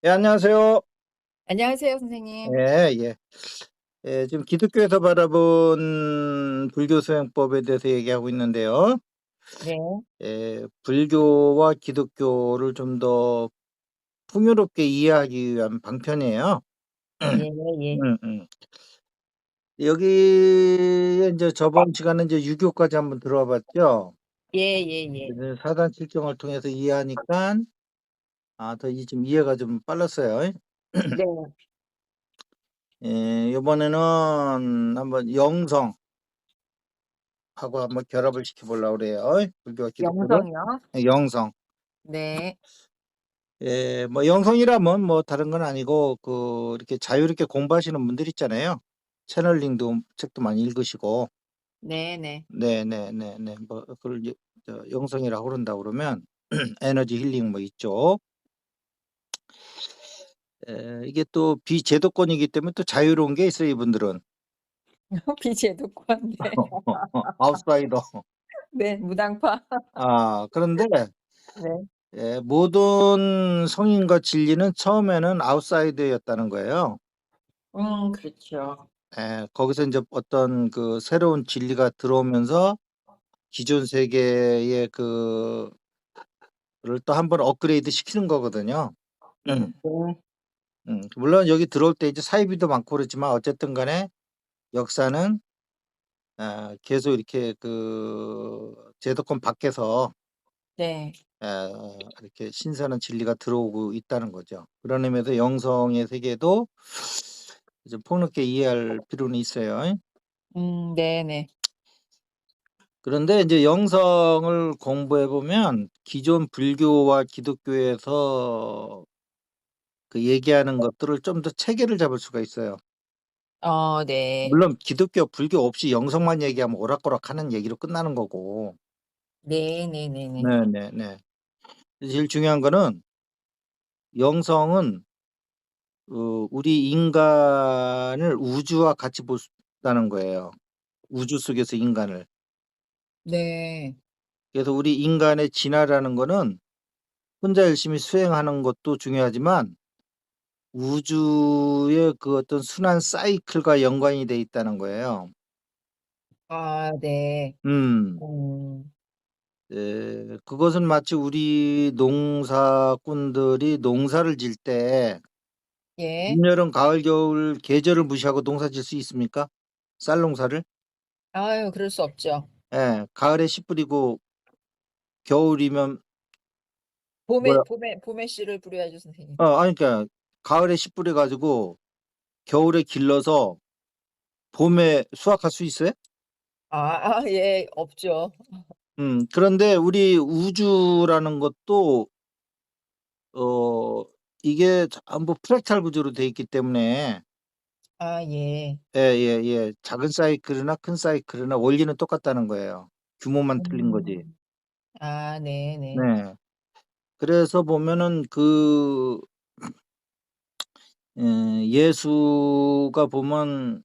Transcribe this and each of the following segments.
예, 안녕하세요. 안녕하세요, 선생님. 예, 예. 예, 지금 기독교에서 바라본 불교 수행법에 대해서 얘기하고 있는데요. 네. 예, 불교와 기독교를 좀 더 풍요롭게 이해하기 위한 방편이에요. 예 예. 음. 여기에 인제 저번 시간에 인제 유교까지 한번 들어와 봤죠. 예예예. 그래서 사단 칠정을 통해서 이해하니깐 더 이 좀 이해가 좀 빨랐어요. 네. 예, 요번에는 한번 영성 하고 한번 결합을 시켜 보려고 그래요, 불교와 기독교를. 영성이요? 예, 영성. 네. 예, 뭐 영성이라면 뭐 다른 건 아니고 이렇게 자유롭게 공부하시는 분들 있잖아요. 채널링도 책도 많이 읽으시고. 네네. 네네네네. 뭐 그걸 이제 영성이라고 그런다 그러면 에너지 힐링 뭐 있죠. 이게 또 비제도권이기 때문에 또 자유로운 게 있어요, 이분들은. 비제도권. 네. 아웃사이더. 네. 무당파. 그런데 네. 모든 성인과 진리는 처음에는 아웃사이더였다는 거예요. 그렇죠. 거기서 인제 어떤 새로운 진리가 들어오면서 기존 세계의 를 또 한번 업그레이드 시키는 거거든요. 음. 네. 물론 여기 들어올 때 이제 사이비도 많고 그렇지만 어쨌든 간에 역사는 계속 이렇게 제도권 밖에서 네. 이렇게 신선한 진리가 들어오고 있다는 거죠. 그런 의미에서 영성의 세계도 좀 폭넓게 이해할 필요는 있어요. 네네. 그런데 인제 영성을 공부해 보면 기존 불교와 기독교에서 얘기하는 것들을 좀 더 체계를 잡을 수가 있어요. 네. 물론 기독교, 불교 없이 영성만 얘기하면 오락가락하는 얘기로 끝나는 거고. 네네네네. 네네네. 제일 중요한 거는 영성은 우리 인간을 우주와 같이 볼 수 있다는 거예요, 우주 속에서 인간을. 네. 그래서 우리 인간의 진화라는 거는 혼자 열심히 수행하는 것도 중요하지만 우주의 어떤 순환 사이클과 연관이 돼 있다는 거예요. 네. 음. 음. 그것은 마치 우리 농사꾼들이 농사를 지을 때 예. 봄, 여름, 가을, 겨울 계절을 무시하고 농사 지을 수 있습니까? 쌀 농사를? 아유, 그럴 수 없죠. 예. 가을에 씨 뿌리고 겨울이면 봄에 뭐야 봄에 봄에 씨를 부려야죠, 선생님. 그러니까 가을에 씨 뿌려 가지고 겨울에 길러서 봄에 수확할 수 있어요? 예. 없죠. 그런데 우리 우주라는 것도 어 이게 전부 프랙탈 구조로 돼 있기 때문에 예. 예예예. 작은 사이클이나 큰 사이클이나 원리는 똑같다는 거예요. 규모만 틀린 거지. 음. 네네. 네. 그래서 보면은 예수가 보면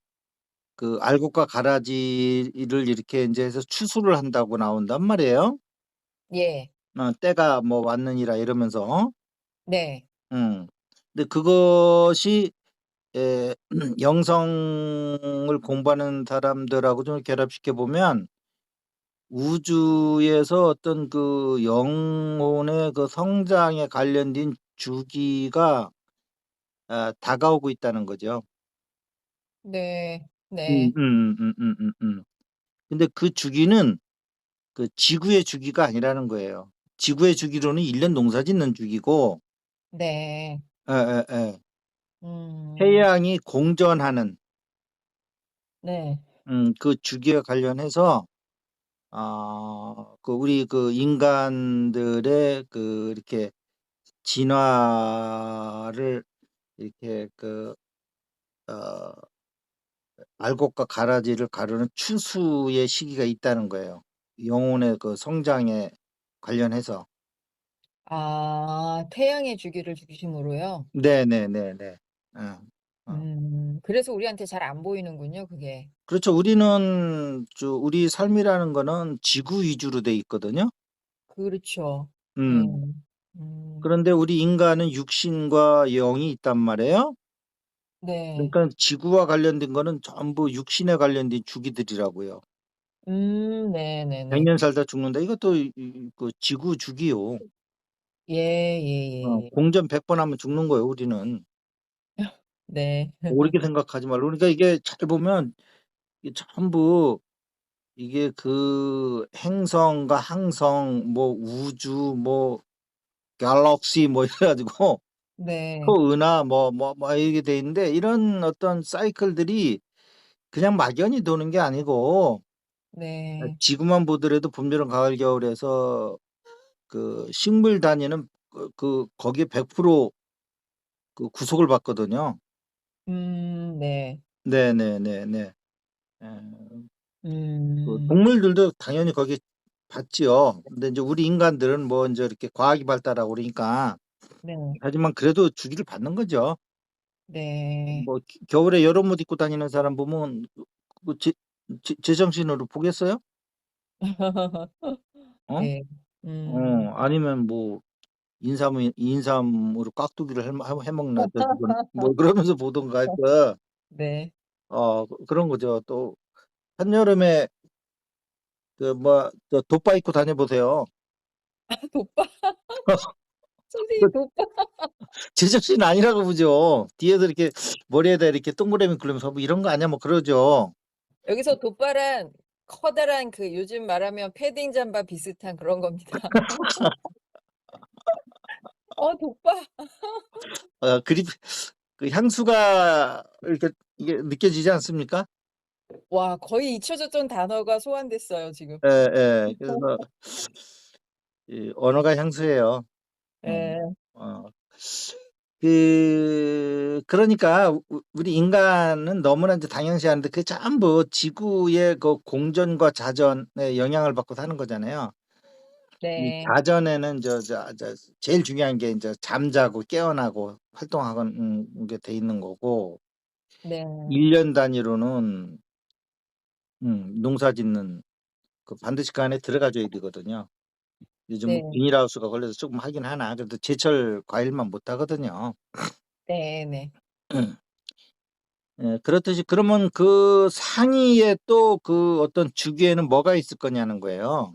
알곡과 가라지를 이렇게 인제 해서 추수를 한다고 나온단 말이에요. 예. "때가 뭐 왔느니라." 이러면서. 네. 음. 근데 그것이 영성을 공부하는 사람들하고 좀 결합시켜 보면 우주에서 어떤 영혼의 성장에 관련된 주기가 다가오고 있다는 거죠. 네. 음 네. 근데 그 주기는 지구의 주기가 아니라는 거예요. 지구의 주기로는 1년 농사 짓는 주기고 네. 예예예. 음. 태양이 공전하는 네. 그 주기와 관련해서 우리 인간들의 이렇게 진화를 이렇게 어 알곡과 가라지를 가르는 추수의 시기가 있다는 거예요, 영혼의 성장에 관련해서. 태양의 주기를 중심으로요? 네네네네. 어. 어. 그래서 우리한테 잘 안 보이는군요, 그게. 그렇죠. 우리 삶이라는 거는 지구 위주로 돼 있거든요. 그렇죠. 음. 음. 음. 그런데 우리 인간은 육신과 영이 있단 말이에요. 네. 그러니까 지구와 관련된 거는 전부 육신에 관련된 주기들이라고요. 100 네네네. 년 살다 죽는다. 이것도 그 지구 주기요. 예예예예. 공전 100번 하면 죽는 거예요, 우리는. 네. 옳게 생각하지 말고. 그러니까 이게 잘 보면 이게 전부 이게 그 행성과 항성 뭐 우주 뭐 갤럭시 뭐 이래 가지고 네. 초은하 뭐 이렇게 돼 있는데, 이런 어떤 사이클들이 그냥 막연히 도는 게 아니고 네. 지구만 보더라도 봄, 여름, 가을, 겨울에서 그 식물 단위는 거기에 100% 그 구속을 받거든요. 네. 네네네네. 예. 그 음. 동물들도 당연히 거기에 받지요. 근데 인제 우리 인간들은 뭐 인제 이렇게 과학이 발달하고 그러니까, 네. 하지만 그래도 주기를 받는 거죠. 네. 뭐 겨울에 여름 옷 입고 다니는 사람 보면 그 제정신으로 보겠어요? 어? 네. 음. 아니면 뭐 인삼으로 깍두기를 해 먹나 저 지금 뭐 그러면서 보던가 하여튼 네. 그런 거죠. 또 한여름에 그 뭐 저 돗바 입고 다녀 보세요. 돋바 그 선생님 돋바 제정신 아니라고 보죠. 뒤에서 이렇게 머리에다 이렇게 동그라미 그리면서 "뭐 이런 거 아니야?" 뭐 그러죠. 여기서 돋바란 커다란 그 요즘 말하면 패딩 잠바 비슷한 그런 겁니다. 돋바. 그립 그 향수가 이렇게 이게 느껴지지 않습니까? 와 거의 잊혀졌던 단어가 소환됐어요 지금. 예예. 그래서 이 언어가 향수예요. 음. 예. 어. 그러니까 우리 인간은 너무나 인제 당연시하는데 그게 전부 지구의 그 공전과 자전에 영향을 받고 사는 거잖아요. 이 네. 자전에는 제일 중요한 게 인제 잠자고 깨어나고 활동하는 게 돼 있는 거고, 네. 1년 단위로는 농사짓는 반드시 그 안에 들어가 줘야 되거든요. 요즘 뭐 네. 비닐하우스가 걸려서 조금 하긴 하나 그래도 제철 과일만 못 하거든요. 네네. 예, 그렇듯이 그러면 그 상위에 또 그 어떤 주기에는 뭐가 있을 거냐는 거예요.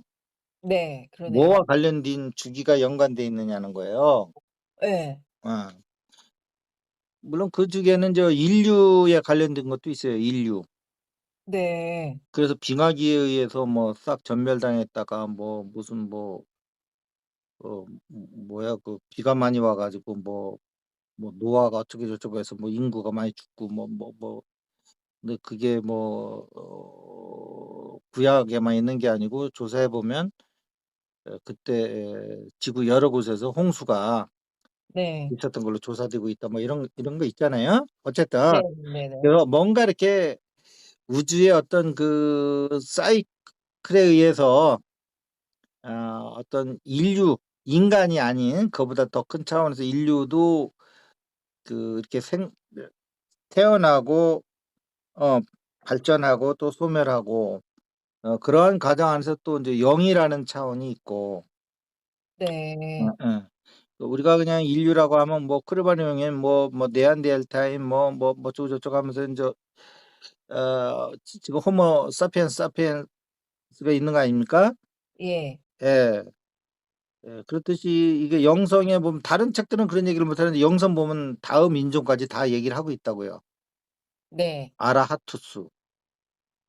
네. 뭐와 그러네요. 관련된 주기가 연관돼 있느냐는 거예요. 예. 어. 물론 그 중에는 인류에 관련된 것도 있어요, 인류. 네. 그래서 빙하기에 의해서 뭐 싹 전멸당했다가 뭐 무슨 뭐 뭐야 그 비가 많이 와 가지고 뭐 노아가 어쩌고 저쩌고 해서 뭐 인구가 많이 죽고 근데 그게 구약에만 있는 게 아니고 조사해 보면 그때 지구 여러 곳에서 홍수가 네. 있었던 걸로 조사되고 있다 뭐 이런 거 있잖아요. 어쨌든 네 네네. 뭔가 이렇게 우주의 어떤 그 사이클에 의해서 어떤 인간이 아닌 그보다 더 큰 차원에서 인류도 이렇게 태어나고 어 발전하고 또 소멸하고 그러한 과정 안에서 또 인제 영이라는 차원이 있고, 네. 예예. 우리가 그냥 인류라고 하면 뭐 크로마뇽인 뭐 네안데르탈인 뭐 어쩌고 저쩌고 하면서 인제 지금 호모 사피엔스가 있는 거 아닙니까? 예. 예. 예. 그렇듯이 이게 영성에 보면 다른 책들은 그런 얘기를 못 하는데 영성 보면 다음 인종까지 다 얘기를 하고 있다고요. 네. 아라하투스.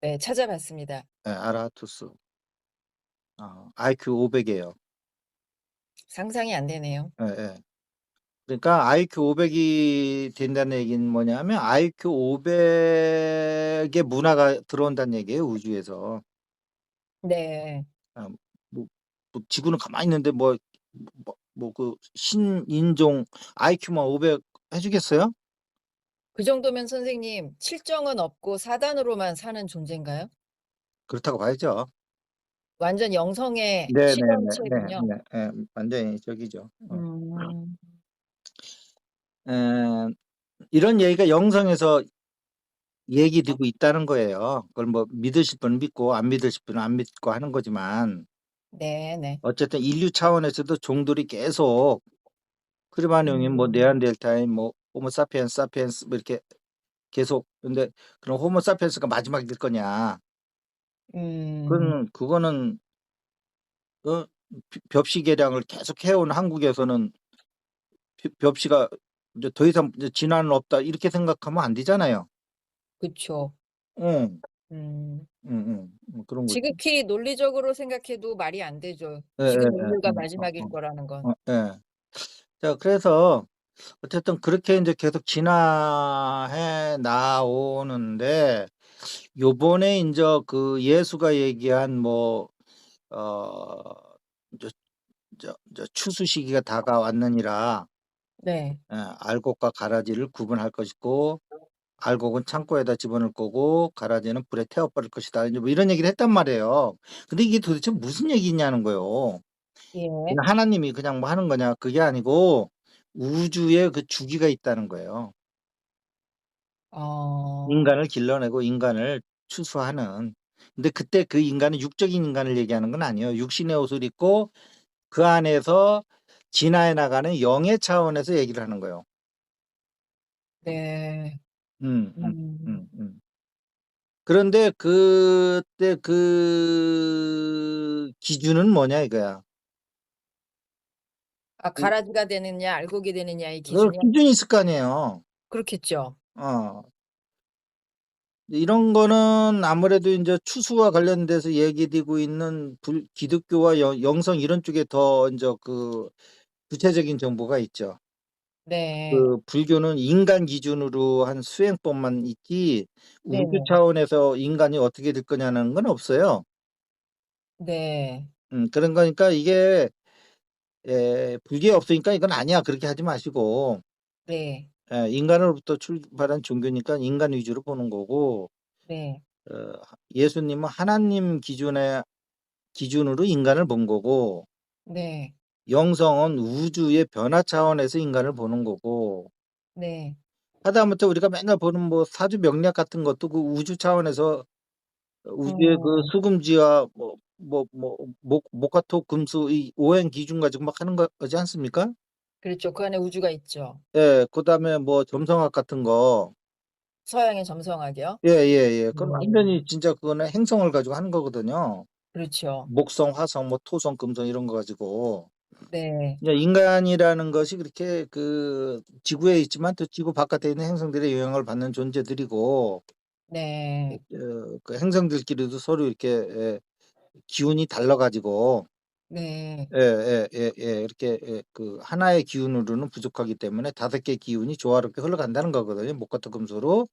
네. 찾아봤습니다. 예, 아라하투스. IQ 500 이에요. 상상이 안 되네요. 예예. 그러니까 IQ 500이 된다는 얘기는 뭐냐면 IQ 500의 문화가 들어온다는 얘기예요, 우주에서. 네. 아 지구는 가만히 있는데 그 신인종 IQ만 500 해 주겠어요? 그 정도면 선생님 칠정은 없고 사단으로만 사는 존재인가요? 그렇다고 봐야죠. 완전 영성의 네네네. 실험체군요. 예. 완전히 저기죠. 음. 에 이런 얘기가 영성에서 얘기되고 있다는 거예요. 그걸 뭐 믿으실 분은 믿고 안 믿으실 분은 안 믿고 하는 거지만, 네네. 어쨌든 인류 차원에서도 종들이 계속 크리마뇽인 뭐 음. 네안데르탈인 뭐 호모 사피엔스 사피엔스 뭐 이렇게 계속 근데 그럼 호모 사피엔스가 마지막일 거냐? 음. 그거는 벽시계량을 계속 해온 한국에서는 벽시가 이제 더 이상 이제 진화는 없다 이렇게 생각하면 안 되잖아요. 그쵸. 응. 음. 그런 거죠. 지극히 논리적으로 생각해도 말이 안 되죠. 지금 예예예. 인류가 마지막일 거라는 건. 예. 자 그래서 어쨌든 그렇게 인제 계속 진화해 나오는데 요번에 인제 그 예수가 얘기한 뭐 어 인제 추수 시기가 다가왔느니라 네. 알곡과 가라지를 구분할 것이고 알곡은 창고에다 집어넣을 거고 가라지는 불에 태워 버릴 것이다. 인제 뭐 이런 얘기를 했단 말이에요. 근데 이게 도대체 무슨 얘기냐는 거예요. 예. 그냥 하나님이 그냥 뭐 하는 거냐 그게 아니고 우주에 그 주기가 있다는 거예요. 어. 인간을 길러내고 인간을 추수하는. 근데 그때 그 인간은 육적인 인간을 얘기하는 건 아니에요. 육신의 옷을 입고 그 안에서 진화해 나가는 영의 차원에서 얘기를 하는 거예요. 네. 음 음 음. 음 음. 그런데 그때 그 기준은 뭐냐 이거야. 아 그 가라지가 되느냐 알곡이 되느냐의 기준이요? 기준이 있을 거 아니에요. 그렇겠죠. 어. 이런 거는 아무래도 인제 추수와 관련돼서 얘기되고 있는 기독교와 영성 이런 쪽에 더 인제 그 구체적인 정보가 있죠. 네. 그 불교는 인간 기준으로 한 수행법만 있지 우주 네네. 차원에서 인간이 어떻게 될 거냐는 건 없어요. 네. 그런 거니까 이게 불교에 없으니까 이건 아니야 그렇게 하지 마시고 네. 인간으로부터 출발한 종교니까 인간 위주로 보는 거고 네. 예수님은 하나님 기준으로 인간을 본 거고 네. 영성은 우주의 변화 차원에서 인간을 보는 거고 네. 하다못해 우리가 맨날 보는 뭐 사주 명리학 같은 것도 그 우주 차원에서 우주의 그 음. 수금지와 목화토 금수 이 오행 기준 가지고 막 하는 거지 않습니까? 그렇죠. 그 안에 우주가 있죠. 예. 그다음에 뭐 점성학 같은 거 서양의 점성학이요? 예예예. 그건 완전히 음. 진짜 그거는 행성을 가지고 하는 거거든요. 그렇죠. 목성, 화성, 뭐 토성, 금성 이런 거 가지고. 네. 그러니까 인간이라는 것이 그렇게 그 지구에 있지만 또 지구 바깥에 있는 행성들의 영향을 받는 존재들이고 네. 그 행성들끼리도 서로 이렇게 기운이 달라 가지고 네. 이렇게 그 하나의 기운으로는 부족하기 때문에 5 개의 기운이 조화롭게 흘러간다는 거거든요, 목화토 금수로.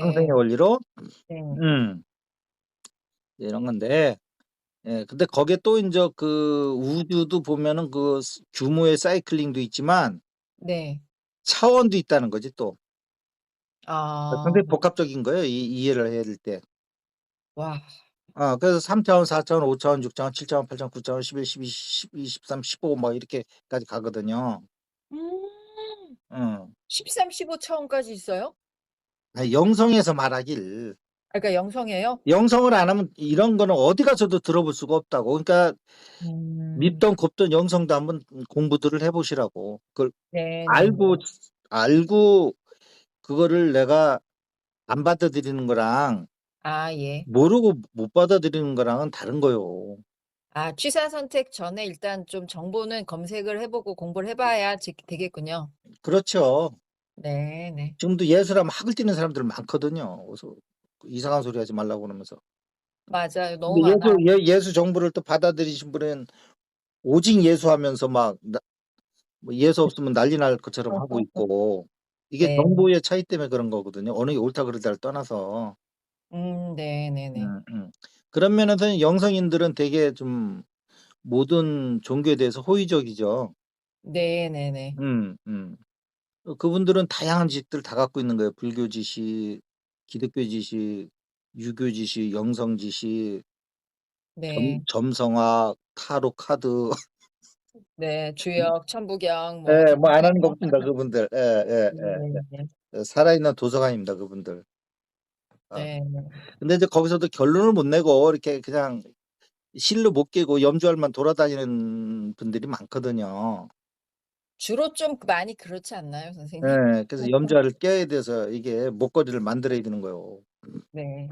상생의 네. 원리로. 네. 음. 이런 건데 근데 거기에 또 인제 그 우주도 보면은 그 규모의 사이클링도 있지만 네. 차원도 있다는 거지 또. 아. 상당히 복합적인 거예요, 이해를 해야 될 때. 와. 그래서 3 차원, 4 차원, 5 차원, 6 차원, 7 차원, 8 차원, 9 차원, 11, 12, 12, 13, 15 막 이렇게까지 가거든요. 음. 어. 13, 15 차원까지 있어요? 아니 영성에서 말하길. 아 그러니까 영성이에요? 영성을 안 하면 이런 거는 어디 가서도 들어볼 수가 없다고. 그러니까 음. 밉던 곱던 영성도 한번 공부들을 해 보시라고. 그걸 알고 네네네. 알고 그거를 내가 안 받아들이는 거랑 아 예. 모르고 못 받아들이는 거랑은 다른 거요. 아 취사 선택 전에 일단 좀 정보는 검색을 해 보고 공부를 해 봐야 되겠군요. 그렇죠. 네네. 지금도 예수라면 학을 띠는 사람들 많거든요. 그래서 이상한 소리 하지 말라고 그러면서. 맞아요. 너무 근데 많아요. 예수 정보를 또 받아들이신 분은 오직 예수하면서 막 뭐 예수 없으면 난리 날 것처럼 하고 있고 이게 네. 정보의 차이 때문에 그런 거거든요. 어느 게 옳다 그르다를 떠나서. 네네네. 그런 면에서는 영성인들은 되게 좀 모든 종교에 대해서 호의적이죠. 네네네. 음 음. 그분들은 다양한 지식들을 다 갖고 있는 거예요. 불교 지식, 기독교 지식, 유교 지식, 영성 지식, 네. 점성학, 타로 카드 네. 주역, 천부경 뭐 예 다 뭐 안 하는 거 없습니다 그분들. 네네. 살아있는 도서관입니다 그분들. 아 네. 근데 이제 거기서도 결론을 못 내고 이렇게 그냥 실로 못 깨고 염주알만 돌아다니는 분들이 많거든요. 주로 좀 많이 그렇지 않나요, 선생님? 예. 그래서 염주알을 깨야 돼서 이게 목걸이를 만들어야 되는 거예요. 네.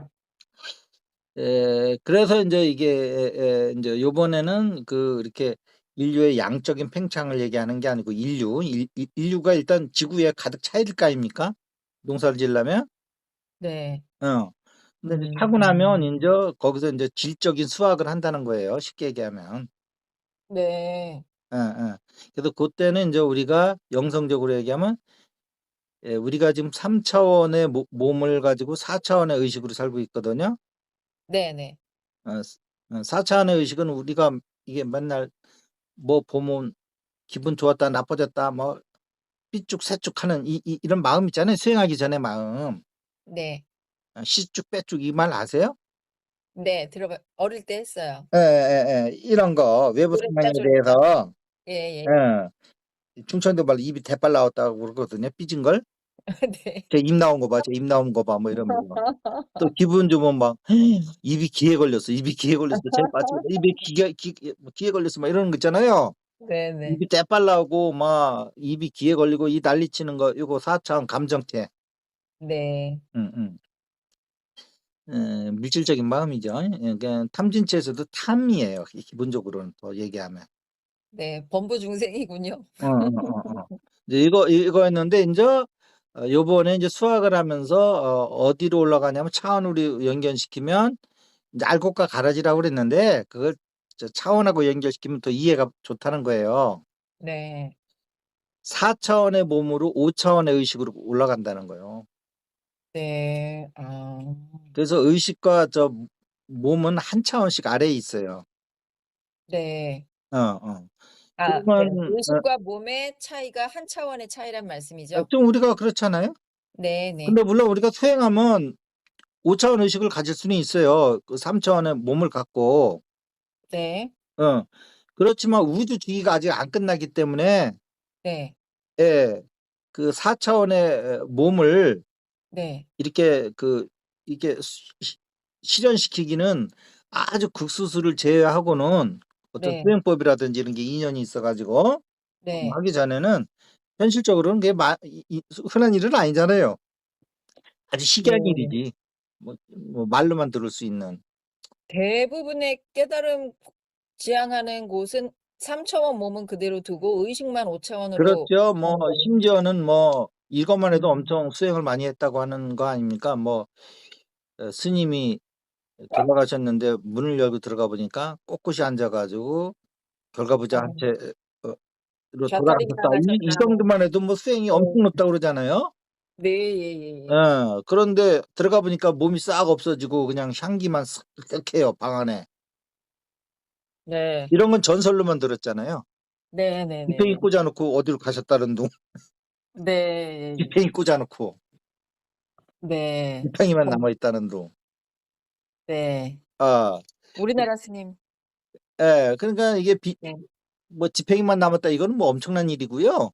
그래서 인제 이게 인제 요번에는 그 이렇게 인류의 양적인 팽창을 얘기하는 게 아니고 인류가 일단 지구에 가득 차 있을 거 아닙니까? 농사를 지으려면? 네. 어. 근데 이제 차고 나면 음. 인제 거기서 인제 질적인 수확을 한다는 거예요, 쉽게 얘기하면. 네. 예예. 그래서 고때는 인제 우리가 영성적으로 얘기하면 우리가 지금 3 차원의 몸을 가지고 4 차원의 의식으로 살고 있거든요. 네네. 어 스 4 차원의 의식은 우리가 이게 맨날 뭐 보면 기분 좋았다 나빠졌다 뭐 삐죽새죽하는 이런 마음 있잖아요, 수행하기 전의 마음. 네. 시쭉 빼쭉 이 말 아세요? 네. 어릴 때 했어요. 이런 거 외부 그랬다 상황에 졸았다. 대해서 예예예. 예 충청도 말로 "입이 대빨 나왔다."고 그러거든요, 삐진 걸. 네. "쟤 입 나온 거 봐. 쟤 입 나온 거 봐." 뭐 이러면서. 또 기분 좋으면 막 "입이 기에 걸렸어. 입이 기에 걸렸어. 쟤 봐. 쟤 입에 기에 걸렸어." 막 이러는 거 있잖아요. 네네. 입이 대빨 나오고 막 입이 기에 걸리고 이 난리치는 거 요거 4 차원 감정체. 네. 음음. 물질적인 마음이죠. 그러니까 탐진치에서도 탐이에요, 기본적으로는 더 얘기하면. 네. 범부중생이군요. 이제 이거였는데 인제 요번에 인제 수학을 하면서 어디로 올라가냐면 차원으로 연결시키면 인제 알곡과 가라지라고 그랬는데 그걸 차원하고 연결시키면 더 이해가 좋다는 거예요. 네. 4 차원의 몸으로 5 차원의 의식으로 올라간다는 거예요. 네. 아. 그래서 의식과 몸은 한 차원씩 아래에 있어요. 네. 어어. 아 네. 그러면 의식과 몸의 차이가 한 차원의 차이란 말씀이죠? 좀 우리가 그렇잖아요. 네네. 근데 물론 우리가 수행하면 5 차원 의식을 가질 수는 있어요, 그 3 차원의 몸을 갖고. 네. 어. 그렇지만 우주 주기가 아직 안 끝나기 때문에 네. 예. 그 4 차원의 몸을 네. 이렇게 이게 실현시키기는 아주 극소수를 제외하고는 어떤 네. 수행법이라든지 이런 게 인연이 있어 가지고 네. 하기 전에는 현실적으로는 그게 흔한 일은 아니잖아요. 아주 희귀한 네. 일이지. 뭐 말로만 들을 수 있는. 대부분의 깨달음 지향하는 곳은 3 차원 몸은 그대로 두고 의식만 5 차원으로 그렇죠. 뭐 가는 거는 심지어는 뭐 이것만 해도 음. 엄청 수행을 많이 했다고 하는 거 아닙니까? 뭐 스님이 돌아가셨는데 문을 열고 들어가 보니까 꼿꼿이 앉아 가지고 결과부자 한 어 채 어 로 곁다리기 돌아가셨다. 이 당하셨다. 정도만 해도 뭐 수행이 엄청 네. 높다고 그러잖아요. 네. 예예예. 그런데 들어가 보니까 몸이 싹 없어지고 그냥 향기만 쓱쓱해요, 방 안에. 네. 이런 건 전설로만 들었잖아요. 지팽이 네네네네. 꽂아 놓고 어디로 가셨다는 둥. 네. 예예. 지팽이 꽂아 놓고 네. 지팡이만 범 남아 있다는 둥. 네. 아. 우리나라 스님. 그러니까 이게 네. 뭐 지팽이만 남았다 이거는 뭐 엄청난 일이고요.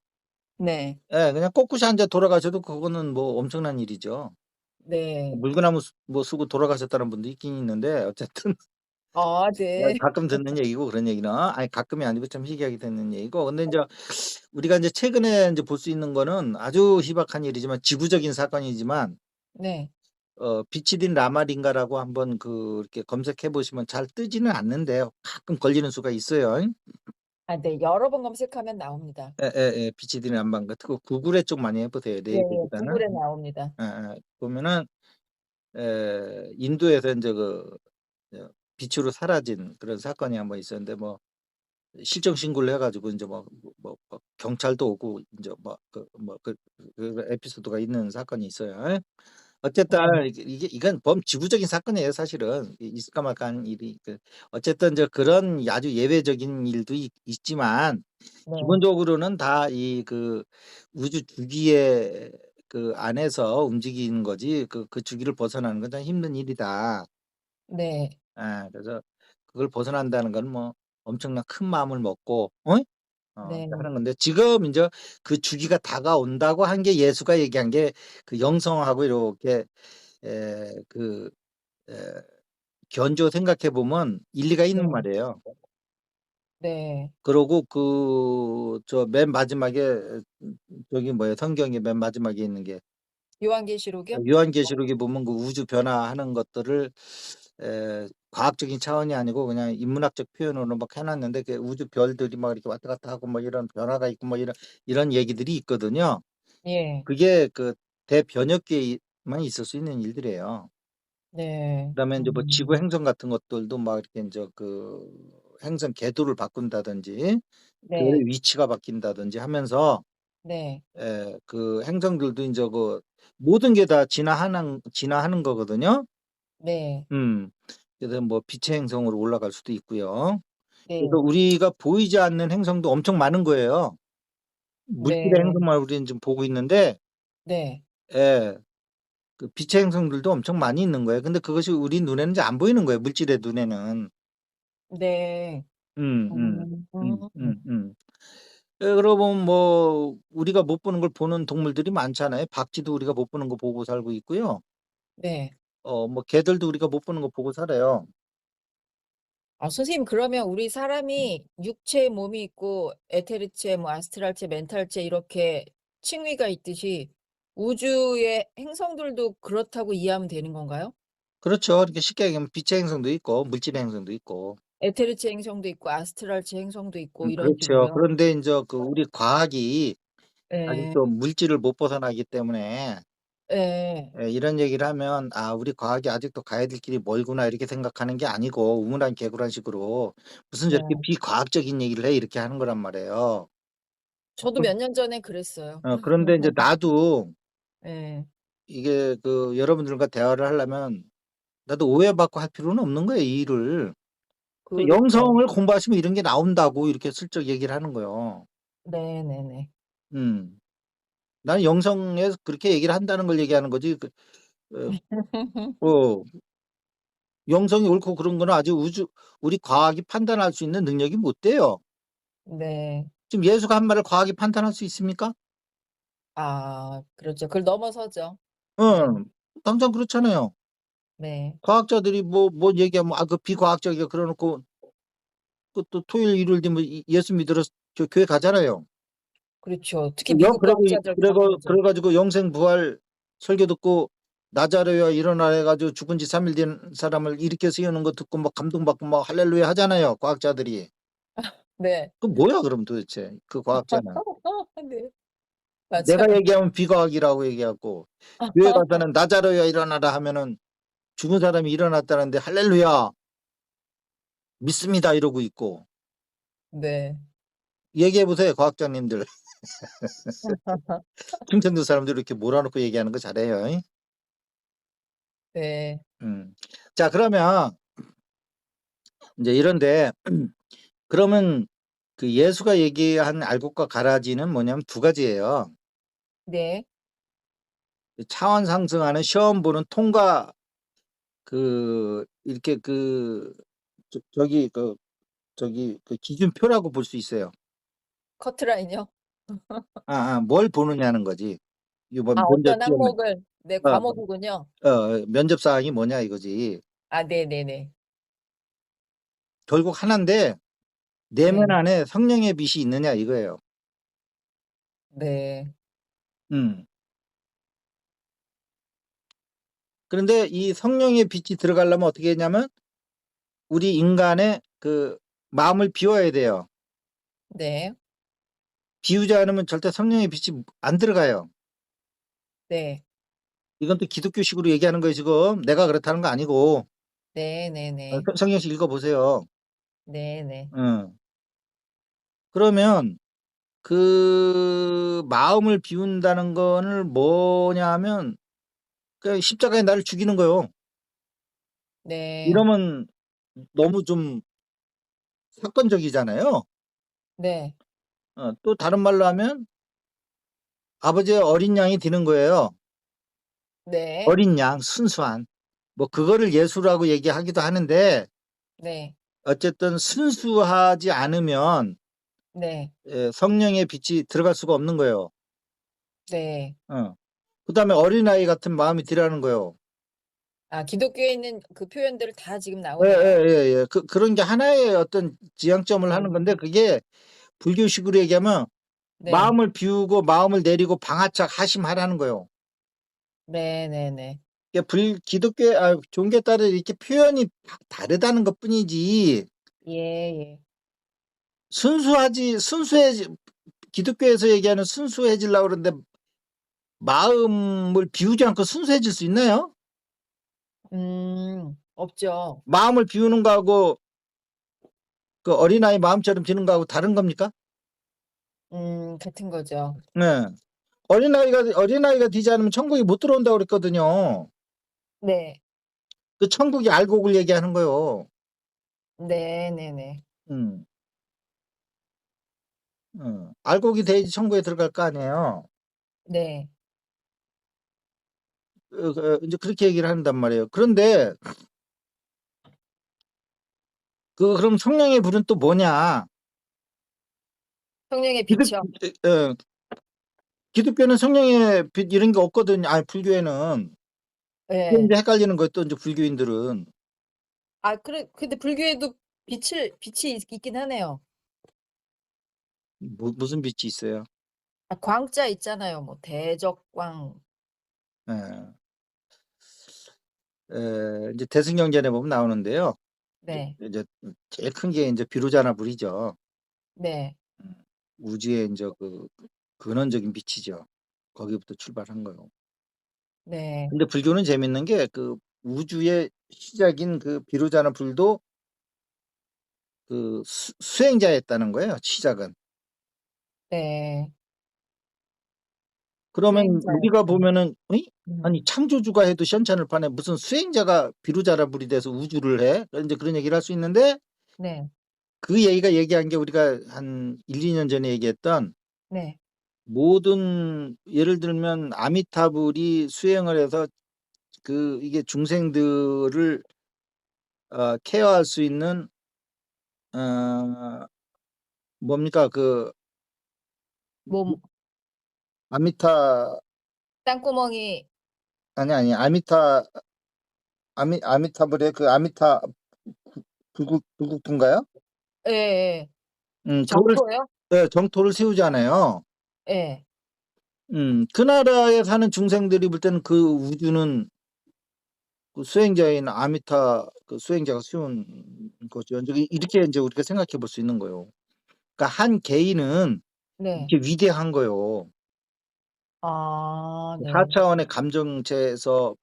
네. 그냥 꼿꼿이 앉아 돌아가셔도 그거는 뭐 엄청난 일이죠. 네. 물구나무 쓰고 돌아가셨다는 분도 있긴 있는데 어쨌든 아 네. 가끔 듣는 얘기고 그런 얘기는 아니 가끔이 아니고 좀 희귀하게 듣는 얘기고 근데 인제 우리가 인제 최근에 인제 볼 수 있는 거는 아주 희박한 일이지만 지구적인 사건이지만 네. 비치딘 라마링가라고 한번 이렇게 검색해 보시면 잘 뜨지는 않는데요. 가끔 걸리는 수가 있어요. 아 네. 여러 번 검색하면 나옵니다. 비치딘 라마링가 그거 구글에 좀 많이 해 보세요, 네네. 네이버보다는. 구글에 나옵니다. 보면은 인도에서 인제 빛으로 사라진 그런 사건이 한번 있었는데 뭐 실종 신고를 해 가지고 인제 경찰도 오고 인제 그 에피소드가 있는 사건이 있어요. 어쨌든 네. 이건 범지구적인 사건이에요 사실은. 있을까 말까 하는 일이 어쨌든 그런 아주 예외적인 일도 있지만 네. 기본적으로는 다 우주 주기의 안에서 움직이는 거지 그 주기를 벗어나는 건 참 힘든 일이다. 네. 그래서 그걸 벗어난다는 건 뭐 엄청난 큰 마음을 먹고 이제 네. 하는 건데 지금 인제 그 주기가 다가온다고 한 게 예수가 얘기한 게 그 영성하고 이렇게 에 그 에 견조 생각해 보면 일리가 있는 네. 말이에요. 네. 그러고 저 맨 마지막에 저기 뭐야 성경의 맨 마지막에 있는 게 요한계시록이요? 요한계시록에 보면 그 우주 변화하는 것들을 과학적인 차원이 아니고 그냥 인문학적 표현으로 막 해놨는데 그 우주 별들이 막 이렇게 왔다 갔다 하고 뭐 이런 변화가 있고 뭐 이런 얘기들이 있거든요. 예. 그게 그 대변혁계에만 있을 수 있는 일들이에요. 네. 그다음에 이제 뭐 지구 행성 같은 것들도 막 이렇게 이제 그 행성 궤도를 바꾼다든지 그 네. 위치가 바뀐다든지 하면서 네. 그 행성들도 이제 그 모든 게 다 진화하는 거거든요. 네. 음. 그래서 뭐 빛의 행성으로 올라갈 수도 있고요. 그래서 네. 우리가 보이지 않는 행성도 엄청 많은 거예요. 물질의 네. 행성만 우리는 지금 보고 있는데 네. 예. 그 빛의 행성들도 엄청 많이 있는 거예요. 근데 그것이 우리 눈에는 이제 안 보이는 거예요, 물질의 눈에는. 네. 음 음. 음. 음. 그러고 보면 뭐 우리가 못 보는 걸 보는 동물들이 많잖아요. 박쥐도 우리가 못 보는 거 보고 살고 있고요. 네. 뭐 개들도 우리가 못 보는 거 보고 살아요. 아 선생님 그러면 우리 사람이 육체 몸이 있고 에테르체 뭐 아스트랄체, 멘탈체 이렇게 층위가 있듯이 우주의 행성들도 그렇다고 이해하면 되는 건가요? 그렇죠. 이렇게 쉽게 얘기하면 빛의 행성도 있고 물질의 행성도 있고. 에테르체 행성도 있고 아스트랄체 행성도 있고 이런 그렇죠. 식으로요? 그런데 인제 그 우리 과학이 예. 아직도 물질을 못 벗어나기 때문에 예. 이런 얘기를 하면 '아 우리 과학이 아직도 가야 될 길이 멀구나.' 이렇게 생각하는 게 아니고 우물안 개구란 식으로 "무슨 저렇게 네. 비과학적인 얘기를 해?" 이렇게 하는 거란 말이에요. 저도 몇 년 전에 그랬어요. 그런데 인제 나도 예. 이게 그 여러분들과 대화를 하려면 나도 오해받고 할 필요는 없는 거예요, 이 일을. 그 그렇죠. 영성을 공부하시면 이런 게 나온다고 이렇게 슬쩍 얘기를 하는 거예요. 네네네. 음. 나는 영성에서 그렇게 얘기를 한다는 걸 얘기하는 거지 어 어 영성이 옳고 그른 거는 아직 우리 과학이 판단할 수 있는 능력이 못 돼요. 네. 지금 예수가 한 말을 과학이 판단할 수 있습니까? 아 그렇죠. 그걸 넘어서죠. 네. 응. 당장 그렇잖아요. 네. 과학자들이 뭐 얘기하면 그 비과학적이야 그래 놓고 그 또 토요일 일요일 되면 예수 믿으러 저 교회 가잖아요. 그렇죠. 특히 그 영 미국 그리고 과학자들 가보죠. 그래 가지고 영생 부활 설교 듣고 나자로야 일어나라 해 가지고 죽은 지 3일 된 사람을 일으켜 세우는 거 듣고 막 감동받고 막 할렐루야 하잖아요, 과학자들이. 네. 그 뭐야 그럼 도대체 그 과학자는. 네. 내가 맞아요. 얘기하면 비과학이라고 얘기하고 교회 가서는 나자로야 일어나라 하면은 죽은 사람이 일어났다는데 할렐루야 믿습니다 이러고 있고. 네. 얘기해 보세요, 과학자님들. 충청도 사람들 이렇게 몰아놓고 얘기하는 거 잘해요. 잉? 네. 음. 자 그러면 인제 이런데 그러면 그 예수가 얘기한 알곡과 가라지는 뭐냐면 두 가지예요. 네. 그 차원 상승하는 시험 보는 통과 이렇게 저기 그 기준표라고 볼 수 있어요. 커트라인이요? 뭘 보느냐는 거지. 아 이번 면접 어떤 시험에. 항목을 네 어 과목이군요. 면접 사항이 뭐냐 이거지. 아 네네네. 결국 하나인데 내면 네. 안에 성령의 빛이 있느냐 이거예요. 네. 음. 그런데 이 성령의 빛이 들어가려면 어떻게 했냐면 우리 인간의 그 마음을 비워야 돼요. 네. 비우지 않으면 절대 성령의 빛이 안 들어가요. 네. 이건 또 기독교식으로 얘기하는 거예요 지금. 내가 그렇다는 거 아니고. 네네네. 성경식 읽어 보세요. 네네. 응. 그러면 그 마음을 비운다는 거는 뭐냐 하면 그 십자가에 나를 죽이는 거예요. 네. 이러면 너무 좀 사건적이잖아요. 네. 또 다른 말로 하면 아버지의 어린 양이 되는 거예요. 네. 어린 양, 순수한. 뭐 그거를 예수라고 얘기하기도 하는데 네. 어쨌든 순수하지 않으면 네. 성령의 빛이 들어갈 수가 없는 거예요. 네. 어. 그다음에 어린아이 같은 마음이 들라는 거예요. 아, 기독교에 있는 그 표현들을 다 지금 나오네요. 예예예예. 그런 게 하나의 어떤 지향점을 하는 네. 건데 그게 불교식으로 얘기하면 네. 마음을 비우고 마음을 내리고 방아착 하심하라는 거예요. 네네네. 이게 기독교 종교에 따라 이렇게 표현이 다르다는 것뿐이지 예예. 순수해지 기독교에서 얘기하는 순수해지려고 그러는데 마음을 비우지 않고 순수해질 수 있나요? 없죠. 마음을 비우는 거하고 그 어린아이 마음처럼 비는 거하고 다른 겁니까? 같은 거죠. 네. 어린아이가 되지 않으면 천국에 못 들어온다고 그랬거든요. 네. 그 천국이 알곡을 얘기하는 거예요. 네네네. 음. 알곡이 돼야지 천국에 들어갈 거 아니에요. 네. 인제 그렇게 얘기를 한단 말이에요. 그런데 그럼 성령의 불은 또 뭐냐? 성령의 기독 빛이요? 예. 기독교는 성령의 빛 이런 게 없거든요. 불교에는. 그게 예. 인제 헷갈리는 거예요 또 인제 불교인들은. 아, 근데 불교에도 빛이 있긴 하네요. 무슨 빛이 있어요? 아, 광자 있잖아요. 뭐 대적광. 예. 인제 대승경전에 보면 나오는데요. 네. 이제 제일 큰 게 인제 비루자나 불이죠. 네. 음. 우주의 인제 그 근원적인 빛이죠. 거기부터 출발한 거예요. 네. 근데 불교는 재밌는 게 그 우주의 시작인 그 비루자나 불도 그 수행자였다는 거예요, 시작은. 네. 그러면 우리가 수행자였다. 보면은 '어이? 아니 음. 창조주가 해도 시원찮을 판에 무슨 수행자가 비루자나 불이 돼서 우주를 해?' 인제 그런 얘기를 할 수 있는데 네. 그 얘기한 게 우리가 한 1-2년 전에 얘기했던 네. 모든 예를 들면 아미타불이 수행을 해서 이게 중생들을 케어할 수 있는 어 뭡니까? 몸 아미타 땅구멍이. 아니 아미타불의 그 아미타 불국토인가요? 예예. 그거를 정토요? 예 정토를 세우잖아요. 예. 그 나라에 사는 중생들이 볼 때는 그 우주는 그 수행자인 그 수행자가 세운 거죠. 이렇게 인제 우리가 생각해 볼 수 있는 거예요. 그러니까 한 개인은 네. 이렇게 위대한 거예요. 아, 네. 4 차원의 감정체에서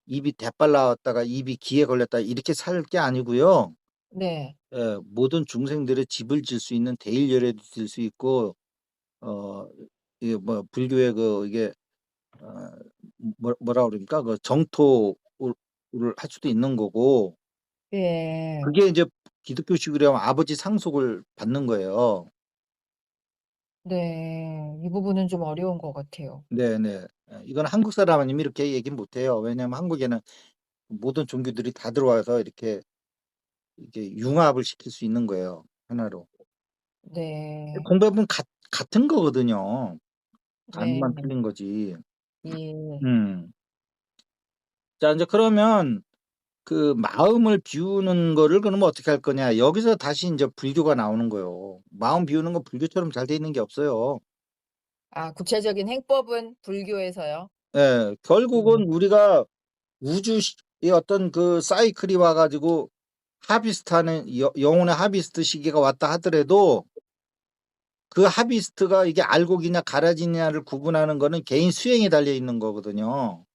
입이 대빨 나왔다가 입이 귀에 걸렸다 이렇게 살 게 아니고요. 네. 예. 모든 중생들의 집을 질 수 있는 대일열애도 질 수 있고 어 이게 불교의 이게 어 뭐라 그럽니까? 그 정토를 할 수도 있는 거고 예. 그게 인제 기독교식으로 하면 아버지 상속을 받는 거예요. 네. 이 부분은 좀 어려운 것 같아요. 네네. 이건 한국 사람 아니면 이렇게 얘기는 못 해요. 왜냐하면 한국에는 모든 종교들이 다 들어와서 이렇게 융합을 시킬 수 있는 거예요, 하나로. 네. 공부해 보면 같은 거거든요. 단어만 네네. 틀린 거지. 예. 음. 자 인제 그러면 그 마음을 비우는 거를 그러면 어떻게 할 거냐. 여기서 다시 인제 불교가 나오는 거예요. 마음 비우는 건 불교처럼 잘 돼 있는 게 없어요. 아, 구체적인 행법은 불교에서요? 예. 결국은 음. 우리가 의 어떤 그 사이클이 와 가지고 하비스트하는 영혼의 하비스트 시기가 왔다 하더라도 그 하비스트가 이게 알곡이냐 가라지냐를 구분하는 거는 개인 수행에 달려 있는 거거든요.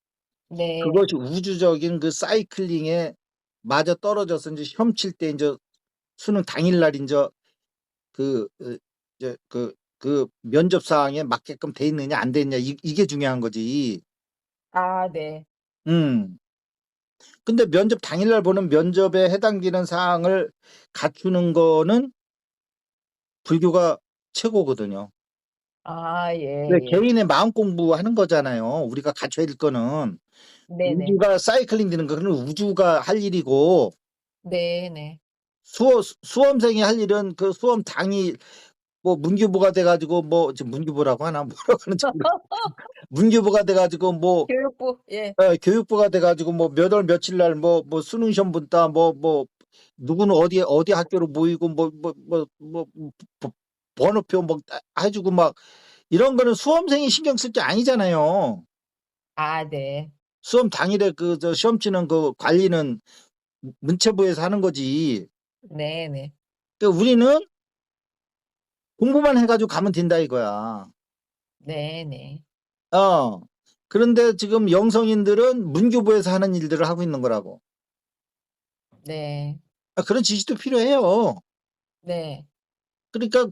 네. 그것이 우주적인 그 사이클링에 맞아떨어져서 인제 시험 칠 때 인제 수능 당일날 인제 이제 면접 사항에 맞게끔 돼 있느냐 안 돼 있느냐 이게 중요한 거지. 아, 네. 음. 근데 면접 당일날 보는 면접에 해당되는 사항을 갖추는 거는 불교가 최고거든요. 아, 왜 예예. 개인의 마음 공부하는 거잖아요. 우리가 갖춰야 될 거는. 네네. 우주가 사이클링 되는 거는 우주가 할 일이고 네네. 수험생이 할 일은 그 수험 당일 뭐 문교부가 돼 가지고 뭐 지금 문교부라고 하나 뭐라고 하는지 문교부가 돼 가지고 뭐 교육부. 예. 교육부가 돼 가지고 뭐 몇 월 며칠 날 뭐 수능 시험 본다 뭐 누구는 어디 학교로 모이고 번호표 뭐 해 주고 막 이런 거는 수험생이 신경 쓸 게 아니잖아요. 아 네. 수험 당일에 그 시험 치는 그 관리는 문체부에서 하는 거지. 네네. 그러니까 우리는 공부만 해 가지고 가면 된다 이거야. 네네. 어. 그런데 지금 영성인들은 문교부에서 하는 일들을 하고 있는 거라고. 네. 그런 지식도 필요해요. 네. 그러니까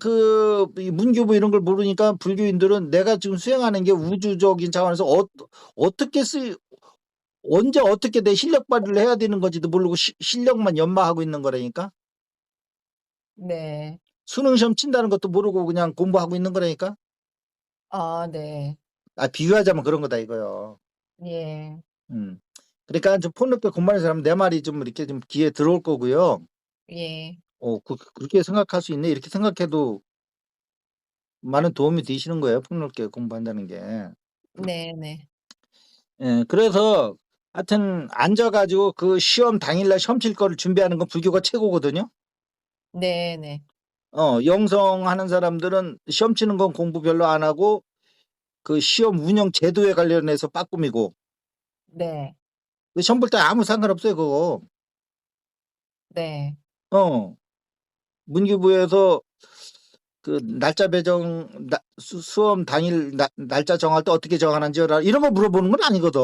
이 문교부 이런 걸 모르니까 불교인들은 내가 지금 수행하는 게 우주적인 차원에서 어떻게 언제 어떻게 내 실력 발휘를 해야 되는 건지도 모르고 실력만 연마하고 있는 거라니까. 네. 수능 시험 친다는 것도 모르고 그냥 공부하고 있는 거라니까. 아 네. 비유하자면 그런 거다 이거요. 예. 음. 그러니까 좀 폭넓게 공부하는 사람은 내 말이 좀 이렇게 좀 귀에 들어올 거고요. 예. 그렇게 생각할 수 있네. 이렇게 생각해도 많은 도움이 되시는 거예요, 폭넓게 공부한다는 게. 네네. 예. 그래서 하여튼 앉아 가지고 그 시험 당일날 시험 칠 거를 준비하는 건 불교가 최고거든요. 네네. 영성하는 사람들은 시험 치는 건 공부 별로 안 하고 그 시험 운영 제도에 관련해서 빠꾸미고 네. 그 시험 볼 때 아무 상관없어요, 그거. 네. 어. 문교부에서 그 날짜 배정 수험 당일 날짜 정할 때 어떻게 정하는지 이런 거 물어보는 건 아니거든.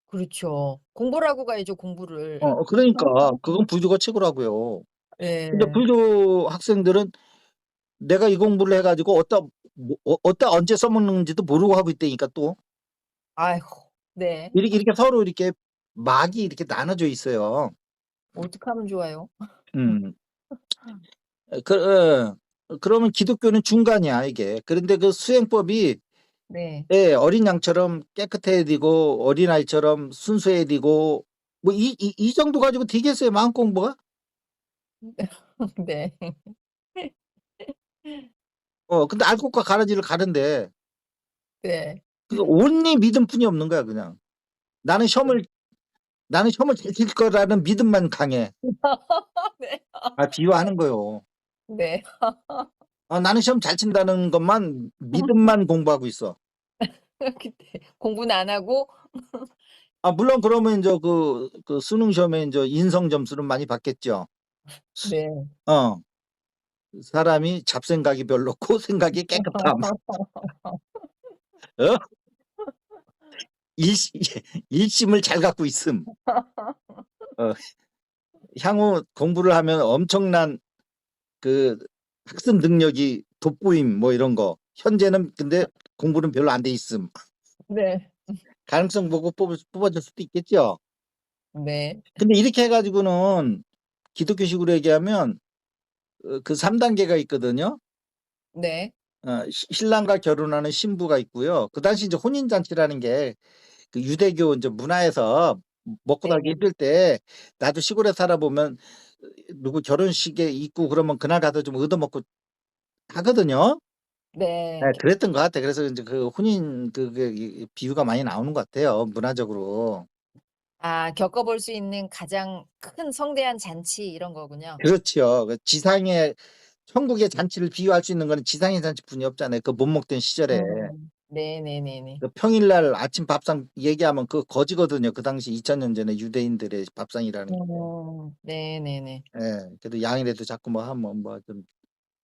그렇죠. 공부를 하고 가야죠, 공부를. 그러니까 그건 불교가 최고라고요. 근데 예. 불교 학생들은 내가 이 공부를 해 가지고 어디다 언제 써먹는지도 모르고 하고 있다니까 또. 아이고. 네. 이렇게 서로 이렇게 막이 이렇게 나눠져 있어요. 어떡하면 좋아요? 음. 그러면 기독교는 중간이야 이게. 그런데 그 수행법이 네. 어린 양처럼 깨끗해야 되고 어린아이처럼 순수해야 되고 뭐 이 정도 가지고 되겠어요, 마음 공부가? 네. 근데 알 것과 가라지를 가는데 네. 온리 믿음뿐이 없는 거야 그냥. 나는 시험을 잘 칠 거라는 믿음만 강해. 네. 비유하는 거요. 네. 나는 시험 잘 친다는 것만 믿음만 공부하고 있어. 그때 공부는 안 하고 물론 그러면 인제 그 수능 시험에 인제 인성 점수는 많이 받겠죠. 네. 어. 사람이 잡생각이 별로 없고 생각이 깨끗함. 어? 일시 일심을 잘 갖고 있음. 어. 향후 공부를 하면 엄청난 그 학습 능력이 돋보임 뭐 이런 거. 현재는 근데 공부는 별로 안 돼 있음. 네. 가능성 보고 뽑아줄 수도 있겠죠. 네. 근데 이렇게 해 가지고는 기독교식으로 얘기하면 그 3 단계가 있거든요. 네. 신랑과 결혼하는 신부가 있고요. 그 당시 이제 혼인 잔치라는 게 그 유대교 인제 문화에서 먹고 살기 네. 힘들 때 나도 시골에 살아 보면 누구 결혼식에 있고 그러면 그날 가서 좀 얻어먹고 하거든요. 네. 그랬던 것 같아. 그래서 인제 그 혼인 이 비유가 많이 나오는 것 같아요, 문화적으로. 겪어 볼 수 있는 가장 큰 성대한 잔치 이런 거군요. 그렇죠. 지상의 천국의 잔치를 비유할 수 있는 거는 지상의 잔치뿐이 없잖아요, 그 못 먹던 시절에. 네네네네. 그 평일날 아침 밥상 얘기하면 그거 거지거든요. 그 당시 2000년 전에 유대인들의 밥상이라는 게. 네네네. 그래도 양이라도 자꾸 뭐 하면 뭐 좀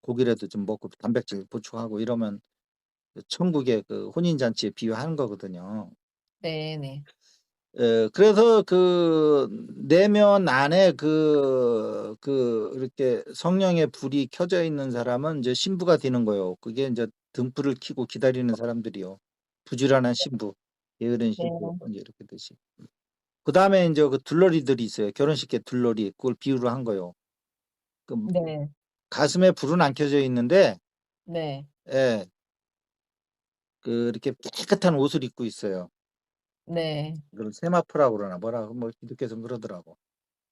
고기라도 좀 먹고 단백질 보충하고 이러면 그 천국의 그 혼인 잔치에 비유하는 거거든요. 네네. 그래서 그 내면 안에 이렇게 성령의 불이 켜져 있는 사람은 이제 신부가 되는 거예요. 그게 인제 등불을 켜고 기다리는 사람들이요. 부지런한 신부, 게으른 신부 네. 인제 이렇게 되지. 그다음에 인제 그 둘러리들이 있어요. 결혼식에 둘러리. 그걸 비유로 한 거예요. 그 네. 가슴에 불은 안 켜져 있는데 네. 예 이렇게 깨끗한 옷을 입고 있어요. 네. 그걸 세마포라고 그러나 뭐라 뭐 기독교에서는 그러더라고.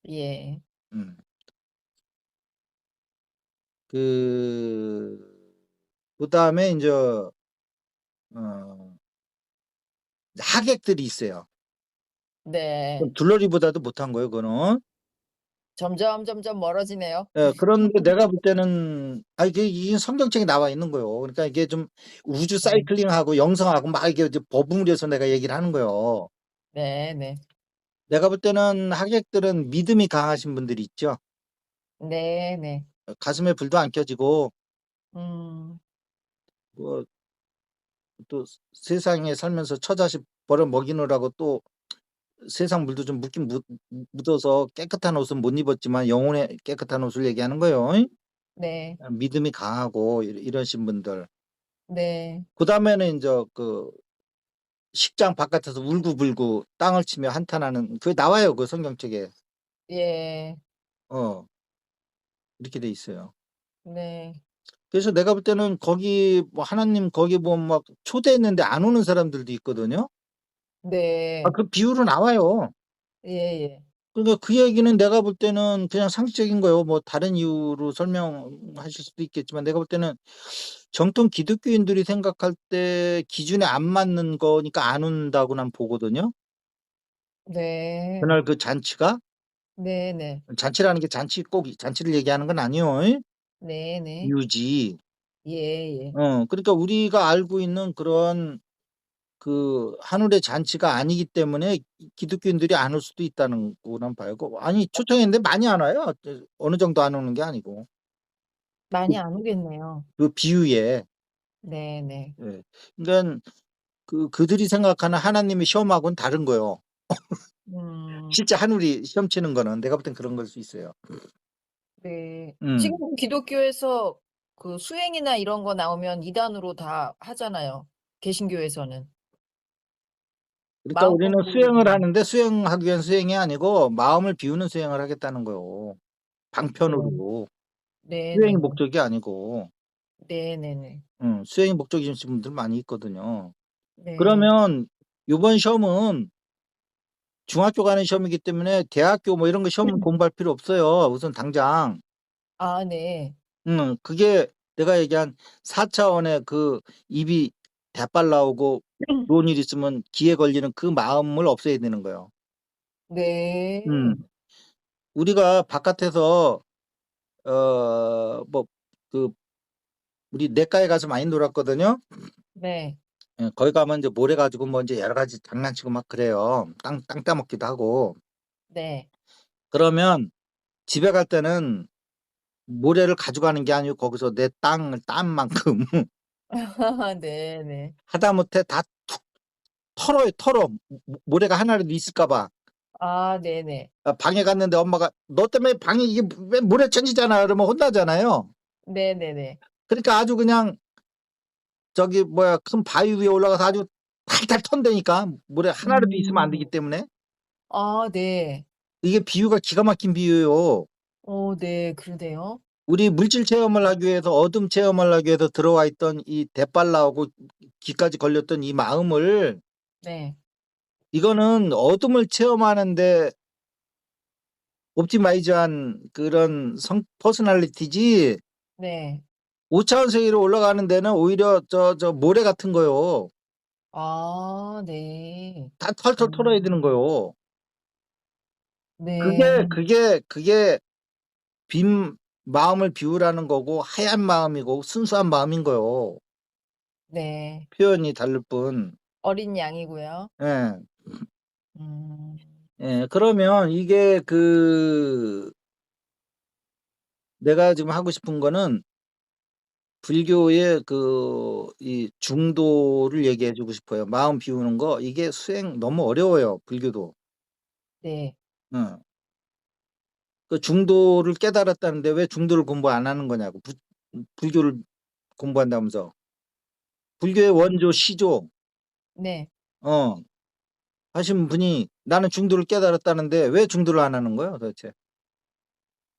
예. 음. 그 그다음에 인제 어 하객들이 있어요. 네. 그럼 둘러리보다도 못한 거예요 그거는. 점점 멀어지네요. 예. 그런데 내가 볼 때는 이게 성경책에 나와 있는 거예요. 그러니까 이게 좀 우주 네. 사이클링하고 영성하고 막 이게 이제 버무려서 내가 얘기를 하는 거예요. 네네. 내가 볼 때는 하객들은 믿음이 강하신 분들이 있죠. 네네. 가슴에 불도 안 켜지고 음. 뭐 또 세상에 살면서 처자식 벌어 먹이느라고 또 세상 물도 좀 묻긴 묻어서 깨끗한 옷은 못 입었지만 영혼의 깨끗한 옷을 얘기하는 거예요. 네. 믿음이 강하고 이러신 분들. 네. 그다음에는 인제 식장 바깥에서 울고불고 땅을 치며 한탄하는 그게 나와요, 그 성경책에. 예. 어 이렇게 돼 있어요. 네. 그래서 내가 볼 때는 거기 뭐 하나님 거기 보면 막 초대했는데 안 오는 사람들도 있거든요. 네. 그 비유로 나와요. 예예. 그러니까 그 얘기는 내가 볼 때는 그냥 상식적인 거예요. 뭐 다른 이유로 설명하실 수도 있겠지만 내가 볼 때는 정통 기독교인들이 생각할 때 기준에 안 맞는 거니까 안 온다고 난 보거든요. 네. 그날 그 잔치가 네네. 잔치라는 게 잔치 꼭 잔치를 얘기하는 건 아니에요. 네네. 유지. 예예. 그러니까 우리가 알고 있는 그런 그 한울의 잔치가 아니기 때문에 기독교인들이 안 올 수도 있다는 거란 봐요. 아니 초청했는데 많이 안 와요. 어느 정도 안 오는 게 아니고. 그 많이 안 오겠네요. 그 비유에. 네네. 예. 그러니깐 그들이 생각하는 하나님의 시험하고는 다른 거예요. 음. 실제 한울이 시험 치는 거는 내가 볼 땐 그런 걸 수 있어요. 네. 음. 지금 기독교에서 그 수행이나 이런 거 나오면 이단으로 다 하잖아요, 개신교에서는. 그러니까 우리는 마음껏 수행을 부르고. 하는데 수행하기 위한 수행이 아니고 마음을 비우는 수행을 하겠다는 거예요, 네. 방편으로. 수행이 네네네. 목적이 아니고. 네네네. 수행이 목적이신 분들 많이 있거든요. 네. 그러면 요번 시험은 중학교 가는 시험이기 때문에 대학교 뭐 이런 거 시험 공부할 필요 없어요, 우선 당장. 아 네. 그게 내가 얘기한 4 차원의 그 입이 대빨 나오고 좋은 일 있으면 기에 걸리는 그 마음을 없애야 되는 거예요. 네. 음. 우리가 바깥에서 뭐 그 우리 내과에 가서 많이 놀았거든요. 네. 예 거기 가면 인제 모래 가지고 뭐 인제 여러 가지 장난치고 막 그래요. 땅 따먹기도 하고. 네. 그러면 집에 갈 때는 모래를 가져가는 게 아니고 거기서 내 땅을 딴 만큼 네네. 하다못해 다 툭 털어요, 털어. 모래가 하나라도 있을까 봐. 아 네네. 방에 갔는데 엄마가 "너 때문에 방이 이게 왜 모래천지잖아." 그러면 혼나잖아요. 네네네. 그러니까 아주 그냥 저기 뭐야 큰 바위 위에 올라가서 아주 탈탈 턴다니까. 모래 하나라도 있으면 안 되기 음. 때문에. 아 네. 이게 비유가 기가 막힌 비유예요. 네. 그러네요. 우리 물질 체험을 하기 위해서 어둠 체험을 하기 위해서 들어와 있던 이 대빨 나오고 귀까지 걸렸던 이 마음을 네. 이거는 어둠을 체험하는데 옵티마이즈한 그런 퍼스널리티지 네. 5 차원 세계로 올라가는 데는 오히려 저 모래 같은 거요. 아 네. 다 털털 털어야 되는 음. 거요. 그게 네. 그게 그게 빈 마음을 비우라는 거고 하얀 마음이고 순수한 마음인 거요. 네. 표현이 다를 뿐. 어린 양이고요. 예. 음. 예. 그러면 이게 내가 지금 하고 싶은 거는 불교의 이 중도를 얘기해 주고 싶어요. 마음 비우는 거 이게 수행 너무 어려워요, 불교도. 네. 어. 그 중도를 깨달았다는데 왜 중도를 공부 안 하는 거냐고. 불교를 공부한다면서. 불교의 원조 시조 네. 어 하신 분이 나는 중도를 깨달았다는데 왜 중도를 안 하는 거예요, 도대체?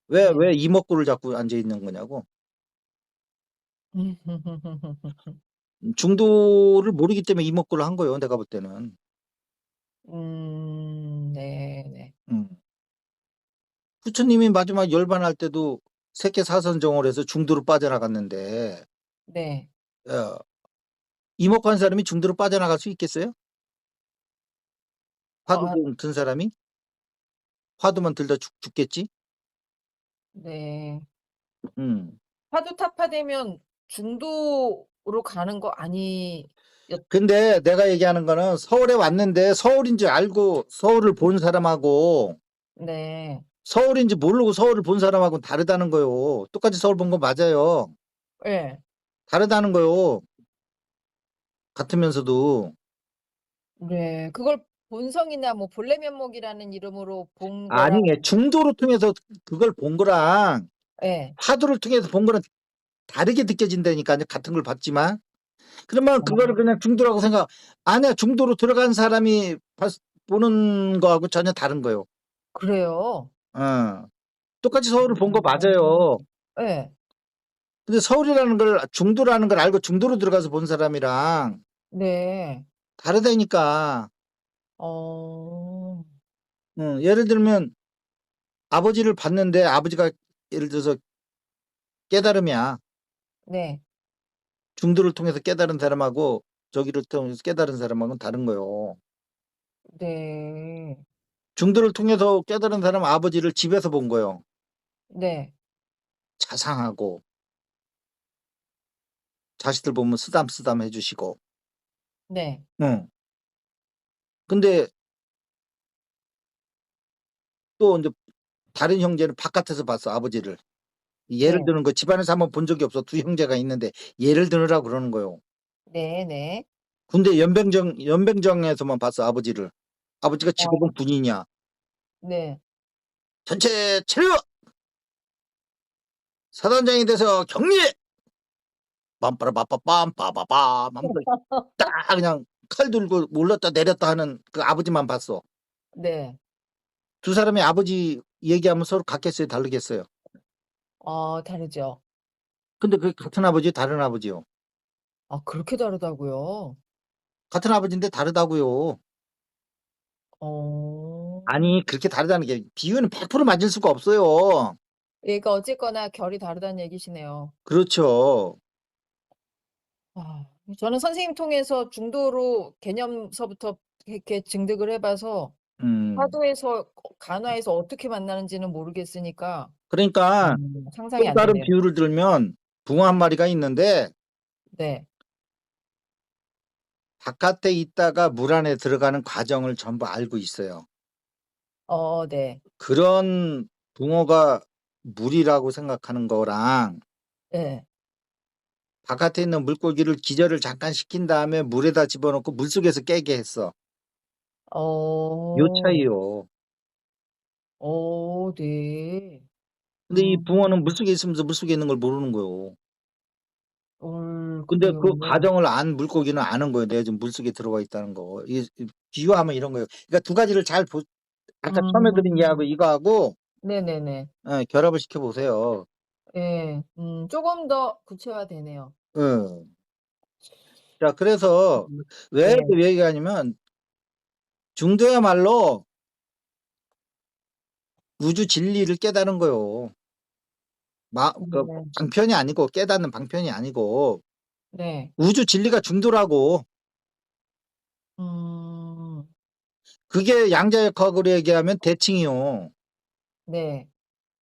네. 왜 이목구를 잡고 앉아 있는 거냐고. 중도를 모르기 때문에 이목구를 한 거예요, 내가 볼 때는. 네네. 음. 부처님이 마지막 열반할 때도 세계 사선정을 해서 중도로 빠져나갔는데 네. 어 이목한 사람이 중도로 빠져나갈 수 있겠어요? 아 화두 든 사람이? 화두만 들다 죽겠지? 네. 음. 파도 타파되면 중도로 가는 거 아니었 근데 내가 얘기하는 거는 서울에 왔는데 서울인 줄 알고 서울을 본 사람하고 네. 서울인지 모르고 서울을 본 사람하고는 다르다는 거요. 똑같이 서울 본 거 맞아요. 예. 다르다는 거요. 같으면서도. 네. 그걸 본성이나 뭐 본래 면목이라는 이름으로 본 아니 거랑 중도를 통해서 그걸 본 거랑 예. 화두를 통해서 본 거랑 다르게 느껴진다니까요. 같은 걸 봤지만. 그러면 그거를 어 그냥 중도라고 생각 아니야. 중도로 들어간 사람이 보는 거하고 전혀 다른 거예요. 그래요? 어. 똑같이 서울을 본 거 어. 맞아요. 예. 근데 서울이라는 걸 중도라는 걸 알고 중도로 들어가서 본 사람이랑 네. 다르다니까. 어. 예를 들면 아버지를 봤는데 아버지가 예를 들어서 깨달음이야. 네. 중도를 통해서 깨달은 사람하고 저기를 통해서 깨달은 사람하고는 다른 거예요. 네. 중도를 통해서 깨달은 사람은 아버지를 집에서 본 거예요. 네. 자상하고 자식들 보면 쓰담쓰담 해 주시고. 네. 응. 근데 또 인제 다른 형제는 바깥에서 봤어, 아버지를. 예를 네. 드는 거 집안에서 한번 본 적이 없어. 두 형제가 있는데 예를 들으라고 그러는 거예요. 네네. 군대 연병장에서만 봤어, 아버지를. 아버지가 직업은 어 군인이야. 네. "전체 차려! 사단장이 돼서 격리해!" 빰빠라빠빠빰 빠바밤 하면서 딱 그냥 칼 들고 올랐다 내렸다 하는 그 아버지만 봤어. 네. 두 사람이 아버지 얘기하면 서로 같겠어요, 다르겠어요? 다르죠. 근데 그게 같은 아버지예요, 다른 아버지요? 아 그렇게 다르다고요? 같은 아버지인데 다르다고요. 어. 아니 그렇게 다르다는 게 비유는 100% 맞을 수가 없어요. 그러니까 어쨌거나 결이 다르다는 얘기시네요. 그렇죠. 아 저는 선생님 통해서 중도로 개념서부터 이렇게 증득을 해 봐서 음. 화두에서 간화에서 어떻게 만나는지는 모르겠으니까 그러니까 상상이 또 안 다른 되네요. 비유를 들면 붕어 한 마리가 있는데 네. 바깥에 있다가 물 안에 들어가는 과정을 전부 알고 있어요. 네. 그런 붕어가 물이라고 생각하는 거랑 예. 바깥에 있는 물고기를 기절을 잠깐 시킨 다음에 물에다 집어넣고 물속에서 깨게 했어. 요 어. 차이요. 네. 근데 이 붕어는 음. 물속에 있으면서 물속에 있는 걸 모르는 거예요. 근데 그래요. 그 과정을 안 물고기는 아는 거예요. 내가 지금 물속에 들어가 있다는 거. 이 비유하면 이런 거예요. 그러니까 두 가지를 잘 아까 처음에 드린 음. 예하고 이거하고 네네네. 결합을 시켜 보세요. 예. 쪼금 더 구체화되네요. 예. 자 그래서 왜 네. 그 얘기하냐면 중도야말로 우주 진리를 깨달은 거요. 그 네. 방편이 아니고 깨닫는 방편이 아니고 네. 우주 진리가 중도라고. 음. 그게 양자역학으로 얘기하면 대칭이요. 네.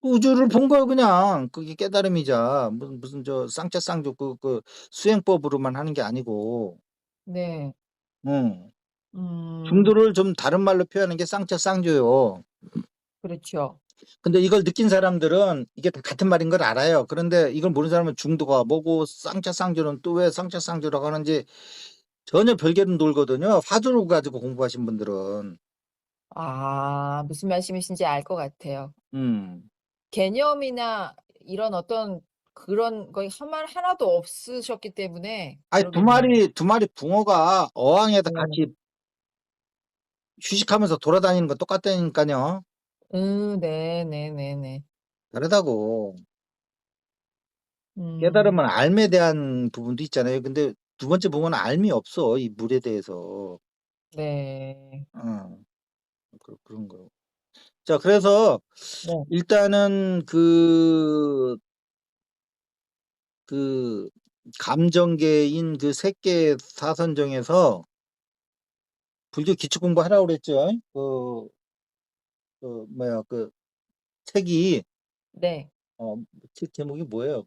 우주를 본 거예요 그냥. 그게 깨달음이자 무슨 저 쌍자쌍조 그 수행법으로만 하는 게 아니고. 네. 응. 음. 중도를 좀 다른 말로 표현하는 게 쌍자쌍조요. 그렇죠. 근데 이걸 느낀 사람들은 이게 다 같은 말인 걸 알아요. 그런데 이걸 모르는 사람은 중도가 뭐고 쌍자쌍조는 또 왜 쌍자쌍조라고 하는지 전혀 별개로 놀거든요. 화두를 가지고 공부하신 분들은. 무슨 말씀이신지 알 것 같아요. 음. 개념이나 이런 어떤 그런 거에 말 하나도 없으셨기 때문에 아니 그러겠네요. 두 마리 붕어가 어항에다 네. 같이 휴식하면서 돌아다니는 거 똑같다니까요. 네네네네. 다르다고. 음. 깨달으면 알에 대한 부분도 있잖아요. 근데 두 번째 붕어는 알이 없어, 이 물에 대해서. 네. 어. 그런 거. 자 그래서 네. 일단은 그 감정계인 그 세계 사선정에서 불교 기초 공부하라고 그랬죠. 뭐야, 그 책이, 네. 책 제목이 뭐예요?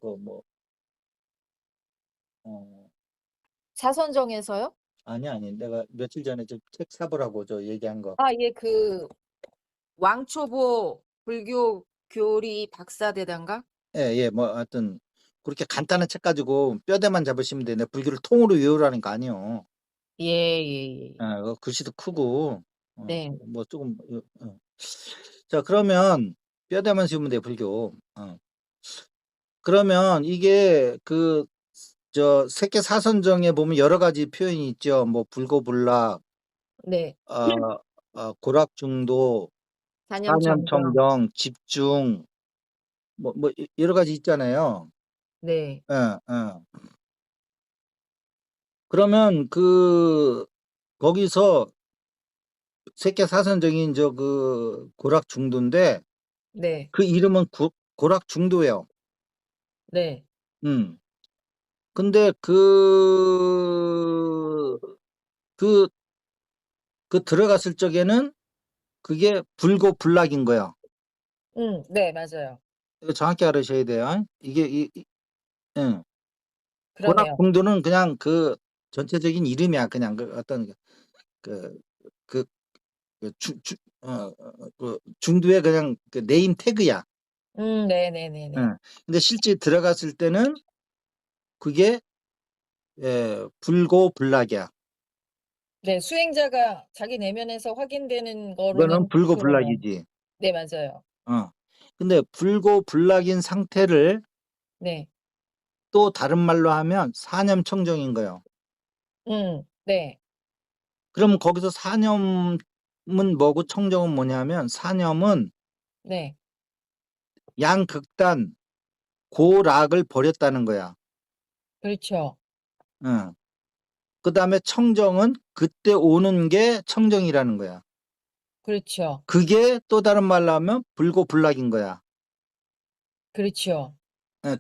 어, 사선정에서요? 아니. 내가 며칠 전에 저 책 사보라고 저 얘기한 거. 아, 예, 그 왕초보 불교 교리 박사대단가? 예, 뭐, 하여튼, 그렇게 간단한 책 가지고 뼈대만 잡으시면 돼. 내 불교를 통으로 외우라는 거 아니요. 예, 예, 예. 글씨도 크고, 네, 뭐, 조금, 자, 그러면, 뼈대만 씌우면 돼, 불교. 그러면 이게 세계 사선정에 보면 여러 가지 표현이 있죠. 뭐, 불고불락, 네. 고락중도, 사념청정. 사념청정, 집중, 여러 가지 있잖아요. 네, 예, 예. 그러면 거기서 세계 사선정인 고락중도인데, 네, 그 이름은 고락중도예요. 네. 음. 근데 들어갔을 적에는 그게 불고불락인 거예요. 네, 맞아요. 이거 정확히 알으셔야 돼요. 이게, 응. 그러네요. 고락중도는 그냥 그 전체적인 이름이야. 그냥 어떤, 그, 그, 중도의 그냥 그 네임 태그야. 네네네네. 응. 근데 실제 들어갔을 때는 그게, 불고불락이야. 네, 수행자가 자기 내면에서 확인되는 그거는 거로는 그러네요. 불고불락이지. 네, 맞아요. 근데 불고불락인 상태를 네, 또 다른 말로 하면 사념청정인 거예요. 네, 그럼 거기서 사념은 뭐고 청정은 뭐냐면, 사념은 네. 양극단 고락을 버렸다는 거야. 그렇죠. 그 다음에 청정은 그때 오는 게 청정이라는 거야. 그렇죠. 그게 또 다른 말로 하면 불고불락인 거야. 그렇죠.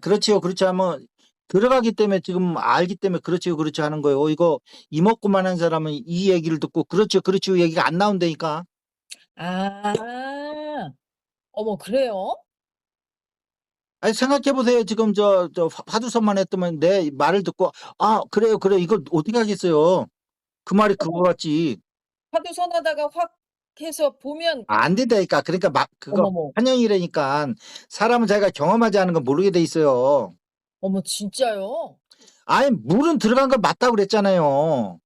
그렇지요, 그렇지 하면 들어가기 때문에 지금 알기 때문에 그렇지요, 그렇지 하는 거예요. 이거 이먹고만 한 사람은 이 얘기를 듣고 그렇지요, 그렇지요 얘기가 안 나온다니까. 아, 어머, 그래요? 아니, 생각해 보세요. 지금 화두선만 했더만 내 말을 듣고, 그래요, 그래. 이거 어떻게 하겠어요. 그 말이 그거 같지. 화두 선하다가 확 해서 보면, 안 된다니까. 그러니까 그거 어머머, 환영이라니까. 사람은 자기가 경험하지 않은 건 모르게 돼 있어요. 어머, 진짜요? 아니, 물은 들어간 건 맞다고 그랬잖아요.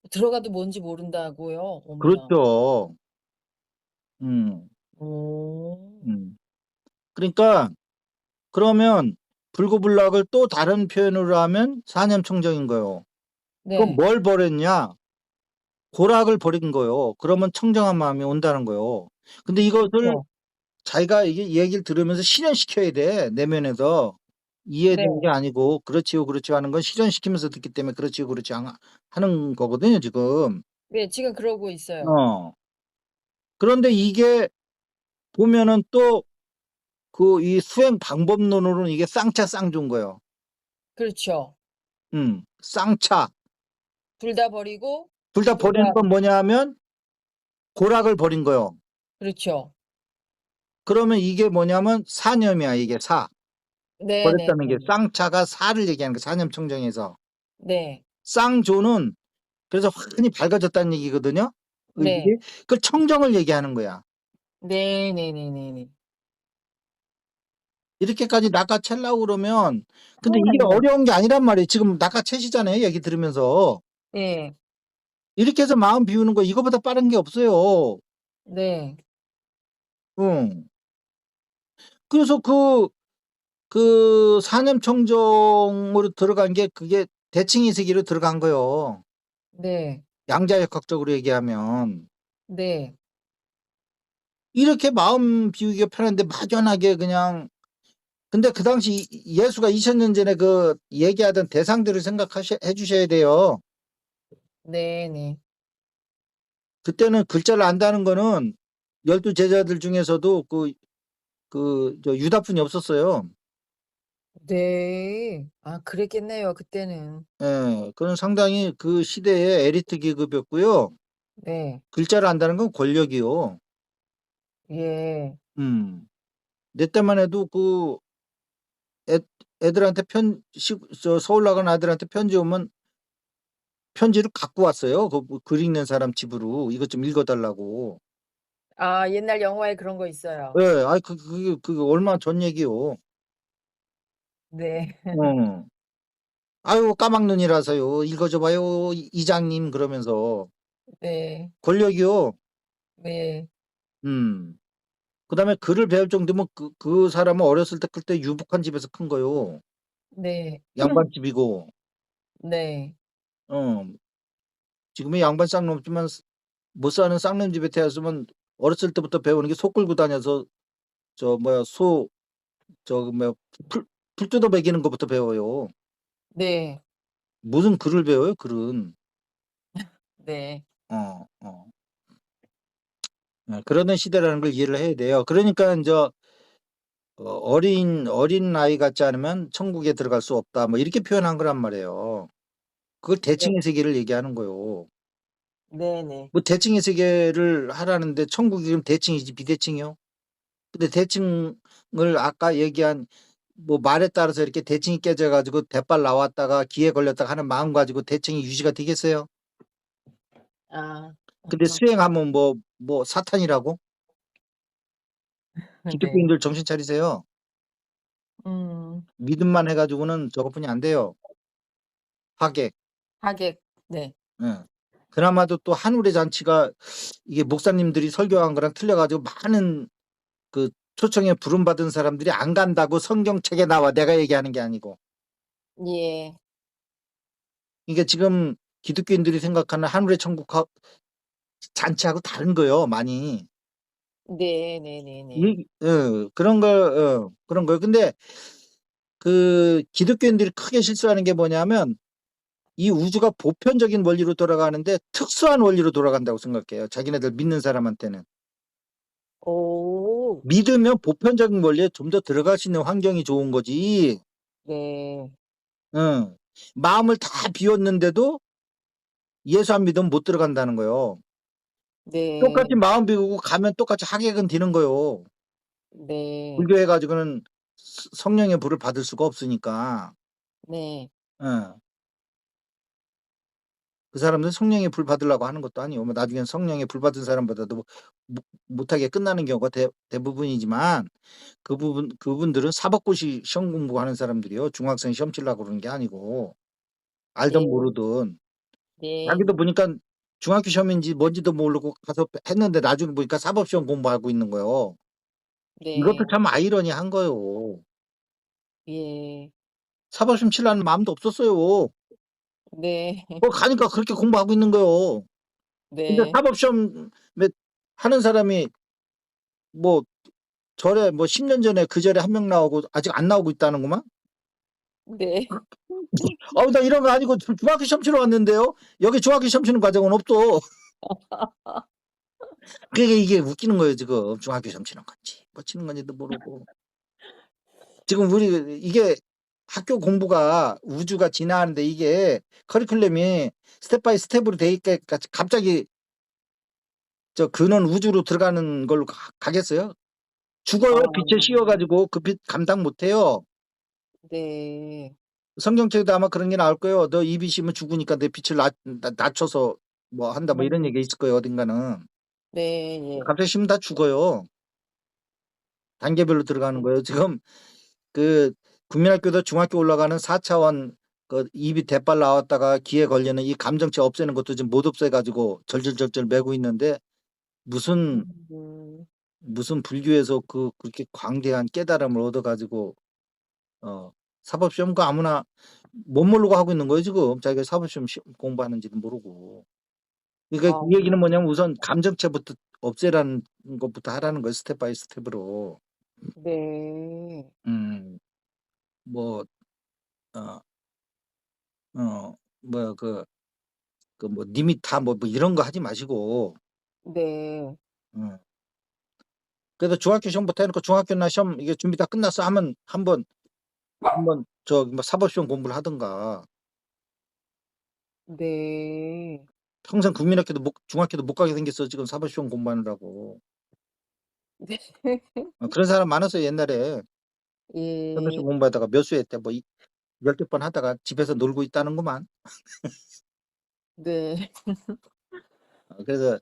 들어가도 뭔지 모른다고요? 어머나. 그렇죠. 음, 오, 음. 그러니까, 그러면, 불구불락을 또 다른 표현으로 하면 사념청정인 거예요. 그럼 네, 뭘 버렸냐? 고락을 버린 거예요. 그러면 청정한 마음이 온다는 거예요. 근데 이것을 그렇죠. 자기가 이게 얘기를 들으면서 실현시켜야 돼. 내면에서. 네, 이해되는 게 아니고 그렇지요, 그렇지요 하는 건 실현시키면서 듣기 때문에 그렇지요, 그렇지 하는 거거든요, 지금. 네, 지금 그러고 있어요. 어. 그런데 이게 보면은 또 이 수행 방법론으로는 이게 쌍차 쌍조인 거예요. 그렇죠. 쌍차. 둘 다 버리고, 둘 다 둘 다, 버리는 건 뭐냐 하면 고락을 버린 거예요. 그렇죠. 그러면 이게 뭐냐면 사념이야, 이게 사. 네네네. 버렸다는 게 쌍차가 사를 얘기하는 거 사념청정에서. 네, 쌍조는 그래서 환히 밝아졌다는 얘기거든요. 의식이. 네, 그 청정을 얘기하는 거야. 네네네네네. 이렇게까지 낚아채려고 그러면 근데 이게 그러니까요. 어려운 게 아니란 말이에요. 지금 낚아채시잖아요. 얘기 들으면서. 네, 이렇게 해서 마음 비우는 거 이거보다 빠른 게 없어요. 네, 응. 그래서 사념청정으로 들어간 게 그게 대칭이세기로 들어간 거예요. 네, 양자역학적으로 얘기하면. 네, 이렇게 마음 비우기가 편한데 막연하게 그냥 근데 그 당시 예수가 2000년 전에 그 얘기하던 대상들을 해 주셔야 돼요. 네네. 그때는 글자를 안다는 거는 12 제자들 중에서도 저 유다뿐이 없었어요. 네. 아 그랬겠네요 그때는. 예. 그건 상당히 그 시대의 엘리트 계급이었고요. 네. 글자를 안다는 건 권력이요. 예. 음. 내 때만 해도 그 애 애들한테 서울 나간 아들한테 편지 오면 편지를 갖고 왔어요. 글 읽는 사람 집으로 이것 좀 읽어 달라고. 아 옛날 영화에 그런 거 있어요. 예. 아이 그게 얼마 전 얘기요. 네. 어. "아유 까막눈이라서요. 읽어 줘 봐요 이장님." 그러면서. 네. 권력이요. 네. 음. 그다음에 글을 배울 정도면 그 사람은 어렸을 때 클 때 유복한 집에서 큰 거요. 네. 양반집이고. 네. 어. 지금의 양반 쌍놈 없지만 못 사는 쌍놈 집에 태어났으면 어렸을 때부터 배우는 게 소 끌고 다녀서 저 뭐야 뭐야 풀 뜯어 먹이는 것부터 배워요. 네. 무슨 글을 배워요 글은. 네. 어 어. 예 그러던 시대라는 걸 이해를 해야 돼요. 그러니까 인제 "어린아이 같지 않으면 천국에 들어갈 수 없다." 뭐 이렇게 표현한 거란 말이에요. 그걸 네. 대칭의 세계를 얘기하는 거요. 네네. 뭐 대칭의 세계를 하라는데 천국이 그럼 대칭이지 비대칭이요? 근데 대칭을 아까 얘기한 뭐 말에 따라서 이렇게 대칭이 깨져 가지고 대빨 나왔다가 기에 걸렸다가 하는 마음 가지고 대칭이 유지가 되겠어요? 아. 근데 수행하면 사탄이라고? 네. 기독교인들 정신 차리세요. 음. 믿음만 해 가지고는 저것뿐이 안 돼요. 하객. 하객. 네. 예. 그나마도 또 한울의 잔치가 이게 목사님들이 설교한 거랑 틀려 가지고 많은 그 초청에 부름받은 사람들이 안 간다고 성경책에 나와. 내가 얘기하는 게 아니고. 예. 이게 지금 기독교인들이 생각하는 한울의 천국 잔치하고 다른 거예요 많이. 네 네네네. 그런 거요. 근데 그 기독교인들이 크게 실수하는 게 뭐냐면 이 우주가 보편적인 원리로 돌아가는데 특수한 원리로 돌아간다고 생각해요 자기네들 믿는 사람한테는. 오. 믿으면 보편적인 원리에 좀 더 들어갈 수 있는 환경이 좋은 거지. 네. 응. 마음을 다 비웠는데도 예수 안 믿으면 못 들어간다는 거예요. 똑같이 네. 마음 비우고 가면 똑같이 하객은 되는 거예요. 네. 불교해 가지고는 성령의 불을 받을 수가 없으니까. 네. 예. 그 사람들은 성령의 불 받으려고 하는 것도 아니에요. 뭐 나중엔 성령의 불 받은 사람보다도 못 못하게 끝나는 경우가 대부분이지만 그분들은 사법고시 시험 공부하는 사람들이요. 중학생 시험 치려고 그러는 게 아니고 알든 네. 모르든 네. 자기도 보니깐 중학교 시험인지 뭔지도 모르고 가서 했는데 나중에 보니까 사법시험 공부하고 있는 거예요. 이것도 네. 참 아이러니한 거예요. 예. 사법시험 치려는 마음도 없었어요. 네. 가니까 그렇게 공부하고 있는 거예요. 근데 네. 사법시험에 하는 사람이 뭐 절에 뭐 10년 전에 그 절에 한 명 나오고 아직 안 나오고 있다는구만. 네. 나 이런 거 아니고 중학교 시험 치러 왔는데요. 여기 중학교 시험 치는 과정은 없어. 그게 이게 웃기는 거예요 지금. 중학교 시험 치는 건지 뭐 치는 건지도 모르고. 지금 우리 이게 학교 공부가 우주가 진화하는데 이게 커리큘럼이 스텝 바이 스텝으로 돼 있게까 갑자기 저 근원 우주로 들어가는 걸로 가겠어요? 죽어요. 빛에 씌여 아. 가지고 그 빛 감당 못 해요. 네. 성경책에도 아마 그런 게 나올 거예요. "너 이 빛이면 죽으니까 내 빛을 낮춰서 뭐 한다." 뭐 이런 음. 얘기가 있을 거예요 어딘가는. 네. 예. 갑자기 쉬면 다 죽어요. 단계별로 들어가는 거예요. 지금 그 국민학교도 중학교 올라가는 4 차원 입이 대빨 나왔다가 귀에 걸리는 이 감정체 없애는 것도 지금 못 없애 가지고 절절절절 매고 있는데 무슨 음. 무슨 불교에서 그렇게 광대한 깨달음을 얻어 가지고 어 사법시험 아무나 못 모르고 하고 있는 거예요 지금. 자기가 사법시험 공부하는지도 모르고. 그러니까 아 그 얘기는 뭐냐면 우선 감정체부터 없애라는 것부터 하라는 거예요 스텝 바이 스텝으로. 네. 음. 뭐 어 뭐야 뭐 님이 다 뭐 이런 거 하지 마시고 네. 어 그래서 중학교 시험부터 해 놓고 중학교나 시험 이게 준비 다 끝났어 하면 한번 한번 저기 뭐 사법시험 공부를 하든가. 네. 평생 국민학교도 못 중학교도 못 가게 생겼어 지금 사법시험 공부하느라고. 네. 그런 사람 많았어요 옛날에. 예. 사법시험 공부하다가 몇 수했대 뭐 10개 번 하다가 집에서 놀고 있다는구만. 네. 그래서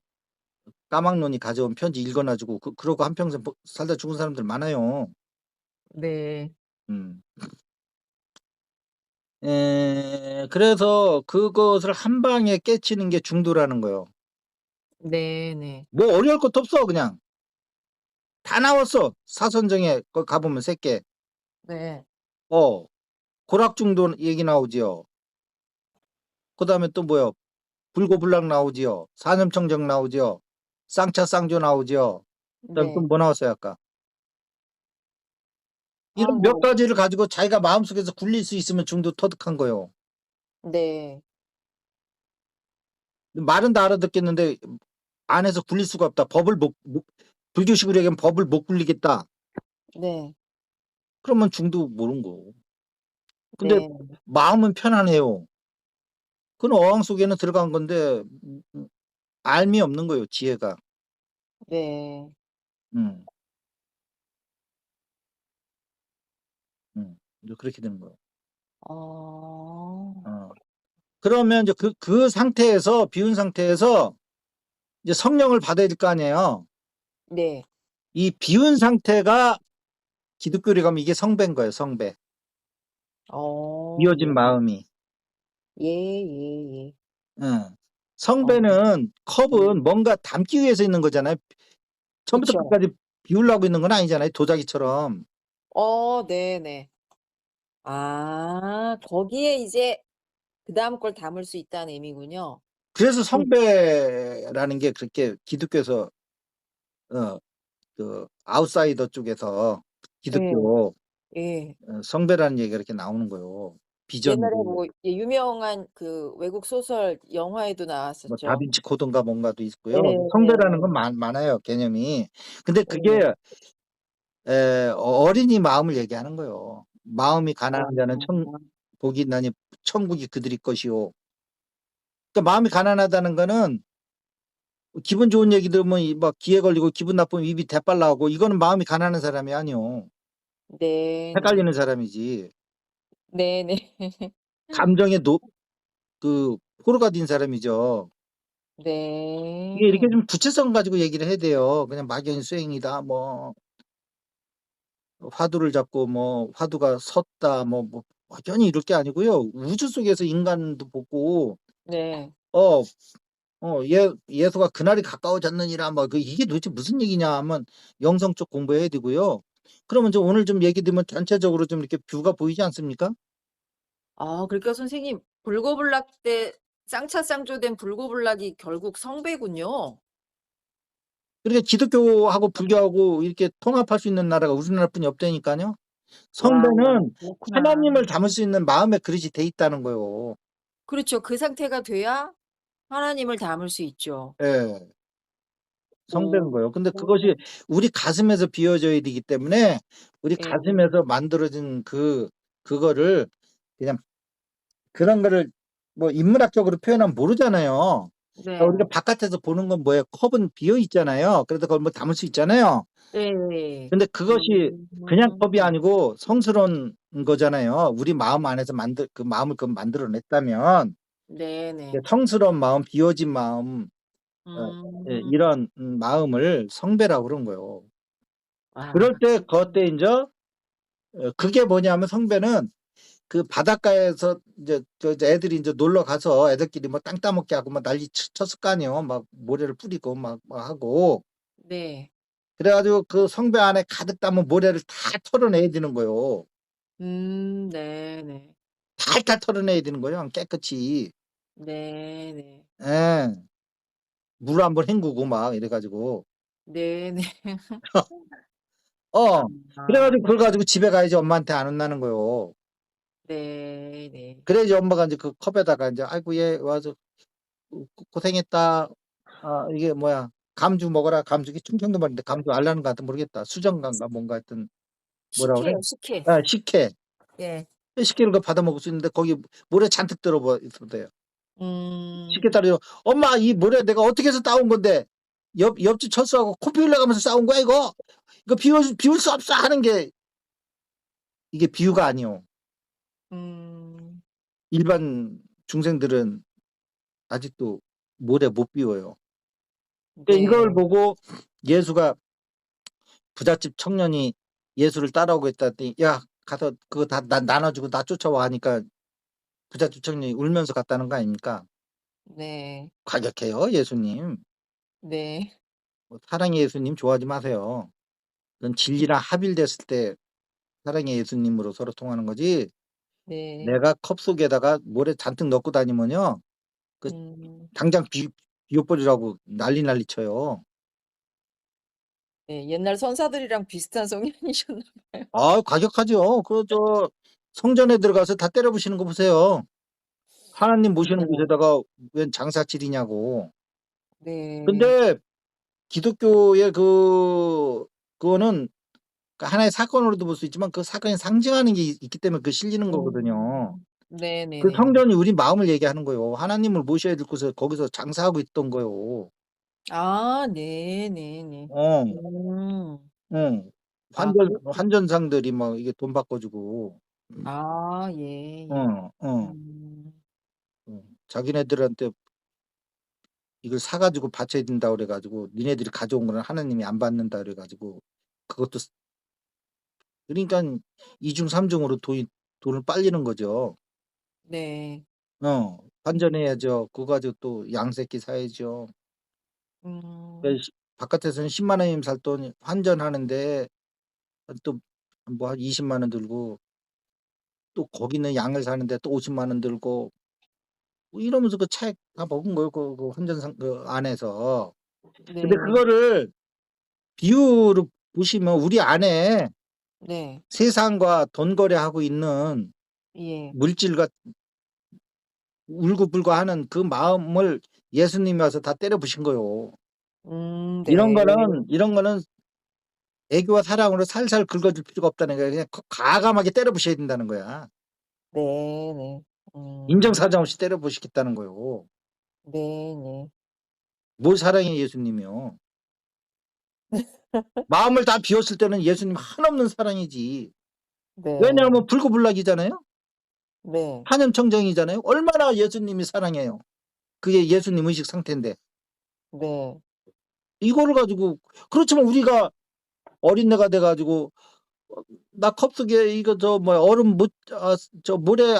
까막눈이 가져온 편지 읽어 가지고 그러고 한평생 살다 죽은 사람들 많아요. 네. 음. 그래서 그것을 한 방에 깨치는 게 중도라는 거예요. 네네. 뭐 어려울 것도 없어 그냥. 다 나왔어. 사선정에 거기 가 보면 새께. 네. 어 고락중도 얘기 나오지요. 그다음에 또 뭐요? 불고불락 나오지요. 산염청정 나오지요. 쌍차쌍조 나오지요. 그다음에 또 네. 뭐 나왔어요 아까? 아 이런 몇 뭐 가지를 가지고 자기가 마음속에서 굴릴 수 있으면 중도 터득한 거예요. 네. 말은 다 알아듣겠는데 안에서 굴릴 수가 없다. 법을 못 불교식으로 얘기하면 법을 못 굴리겠다. 네. 그러면 중도 모르는 거고. 근데 네. 마음은 편안해요. 그건 어항 속에는 들어간 건데 알미 없는 거예요, 지혜가. 네. 음. 이제 그렇게 되는 거예요. 어. 어. 그러면 이제 그 상태에서 비운 상태에서 이제 성령을 받아야 될 거 아니에요. 네. 이 비운 상태가 기독교리 가면 이게 성배인 거예요, 성배. 예. 비워진 마음이. 예예예. 예. 어 성배는 컵은 네. 뭔가 담기 위해서 있는 거잖아요. 처음부터 그쵸. 끝까지 비우려고 있는 건 아니잖아요, 도자기처럼. 네네. 아 거기에 이제 그다음 걸 담을 수 있다는 의미군요. 그래서 음. 성배라는 게 그렇게 기독교에서 어 아웃사이더 쪽에서 예. 기독교 예. 성배라는 얘기가 이렇게 나오는 거예요. 옛날에 비전으로. 뭐 예 유명한 그 외국 소설 영화에도 뭐 나왔었죠. 다빈치 코드인가 뭔가도 있고요. 성배라는 건 예예. 많아요, 개념이. 근데 예. 그게 어린이 마음을 얘기하는 거예요. 마음이 가난한 자는 아 복이 있나니 천국이 그들이 것이요. 그러니까 마음이 가난하다는 거는 기분 좋은 얘기 들으면 막 기에 걸리고 기분 나쁘면 입이 대빨 나오고 이거는 마음이 가난한 사람이 아니요. 네네. 헷갈리는 사람이지. 네네. 감정에 포로가 된 사람이죠. 이게 이렇게 네. 좀 구체성 가지고 얘기를 해야 돼요. 그냥 막연히 수행이다 뭐 화두를 잡고 뭐 화두가 섰다 뭐 막연히 이럴 게 아니고요. 우주 속에서 인간도 보고 네. 어 예수가 그날이 가까워졌느니라 뭐 이게 도대체 무슨 얘기냐 하면 영성 쪽 공부해야 되고요. 그러면 좀 오늘 좀 얘기 들으면 전체적으로 좀 이렇게 뷰가 보이지 않습니까? 그러니까 선생님 불고불락 때 쌍차쌍조된 불고불락이 결국 성배군요. 그러니까 기독교하고 불교하고 이렇게 통합할 수 있는 나라가 우리나라뿐이 없다니까요. 와 성배는 그렇구나. 하나님을 담을 수 있는 마음의 그릇이 돼 있다는 거예요. 그렇죠. 그 상태가 돼야 하나님을 담을 수 있죠. 예. 성배인 오. 거예요. 근데 그것이 우리 가슴에서 비워져야 되기 때문에 우리 예. 가슴에서 만들어진 그거를 그냥 그런 거를 뭐 인문학적으로 표현하면 모르잖아요. 그러니까 우리가 네. 바깥에서 보는 건 뭐예요? 컵은 비어 있잖아요. 그래서 그걸 뭐 담을 수 있잖아요. 네. 근데 그것이 그냥 컵이 아니고 성스러운 거잖아요. 우리 마음 안에서 그 마음을 만들어 냈다면 네네. 성스러운 마음, 비워진 마음 음. 이런 마음을 성배라고 그런 거예요. 아 그럴 때 그때 인제 그게 뭐냐면 성배는 그 바닷가에서 이제 애들이 인제 놀러 가서 애들끼리 뭐 땅 따먹게 하고 막 난리 쳤을 거 아니에요. 막 모래를 뿌리고 막 하고. 네. 그래 가지고 그 성배 안에 가득 담은 모래를 다 털어내야 되는 거예요. 네네. 탈탈 털어내야 되는 거예요 깨끗이. 네네. 예. 물 한번 헹구고 막 이래 가지고. 네네. 어. 그래 아. 가지고 그걸 가지고 집에 가야지 엄마한테 안 혼나는 거예요. 네네. 그래야지 엄마가 인제 그 컵에다가 인제 "아이고 얘 와서 고생했다. 아 이게 뭐야 감주 먹어라." 감주 이게 충청도 말인데 감주 알라는 거 같아 모르겠다. 수정가인가 뭔가 하여튼 뭐라 그래? 식혜요, 식혜. 아 식혜. 예. 시키는 거 받아 먹을 수 있는데 거기 모래 잔뜩 들어버 있어도요. 음. 쉽게 따르죠. "엄마 이 모래 내가 어떻게 해서 따온 건데 옆집 철수하고 코피 흘려가면서 싸운 거야 이거? 이거 비울 수 없어." 하는 게 이게 비유가 아니요. 음. 일반 중생들은 아직도 모래 못 비워요. 그러니까 이걸 네. 보고 예수가 부잣집 청년이 예수를 따라오고 있다 했더니 "야 가서 그거 다 나눠 주고 나 쫓아와." 하니까 부잣집 청년이 울면서 갔다는 거 아닙니까? 네. 과격해요 예수님. 네. 사랑의 예수님 좋아하지 마세요. 그건 진리랑 합일됐을 때 사랑의 예수님으로 서로 통하는 거지 네. 내가 컵 속에다가 모래 잔뜩 넣고 다니면요. 그 음. 당장 비워 버리라고 난리 쳐요. 네. 옛날 선사들이랑 비슷한 성향이셨나 봐요. 과격하죠. 성전에 들어가서 다 때려 부시는 거 보세요. 하나님 모시는 맞아요. 곳에다가 웬 장사질이냐고. 네. 근데 기독교의 그거는 하나의 사건으로도 볼 수 있지만 그 사건이 상징하는 게 있기 때문에 실리는 거거든요. 그 네네네네. 성전이 우리 마음을 얘기하는 거예요. 하나님을 모셔야 될 곳에 거기서 장사하고 있던 거예요. 아 네네네. 어. 음. 어. 아 그렇군요. 환전상들이 막 이게 돈 바꿔 주고. 아 예예. 어. 어. 음. 자기네들한테 이걸 사 가지고 바쳐야 된다 그래 가지고 니네들이 가져온 거는 하나님이 안 받는다 그래 가지고 그것도 그러니깐 2 중 3 중으로 돈을 빨리는 거죠. 네. 환전해야죠. 그거 가지고 또 양새끼 사야죠. 음. 그 바깥에서는 10만 원이면 살 돈 환전하는데 또 뭐 한 20만 원 들고 또 거기는 양을 사는데 또 50만 원 들고 뭐 이러면서 그 차액 다 먹은 거예요, 그 환전상 안에서. 근데 네. 그거를 비유로 보시면 우리 안에 네. 세상과 돈 거래하고 있는 예. 물질과 울고불고하는 그 마음을 예수님이 와서 다 때려 부신 거예요. 네. 이런 거는 애교와 사랑으로 살살 긁어줄 필요가 없다는 거야. 그냥 과감하게 때려 부셔야 된다는 거야. 네네. 인정사정 없이 때려 부시겠다는 거예요. 네네. 뭘 사랑해 예수님이요. 마음을 다 비웠을 때는 예수님 한없는 사랑이지. 네. 왜냐하면 불구불락이잖아요. 네. 한염청정이잖아요. 얼마나 예수님이 사랑해요. 그게 예수님 의식 상태인데. 네. 이거를 가지고 그렇지만 우리가 어린애가 돼 가지고 "나 컵 속에 이거 얼음 못 모래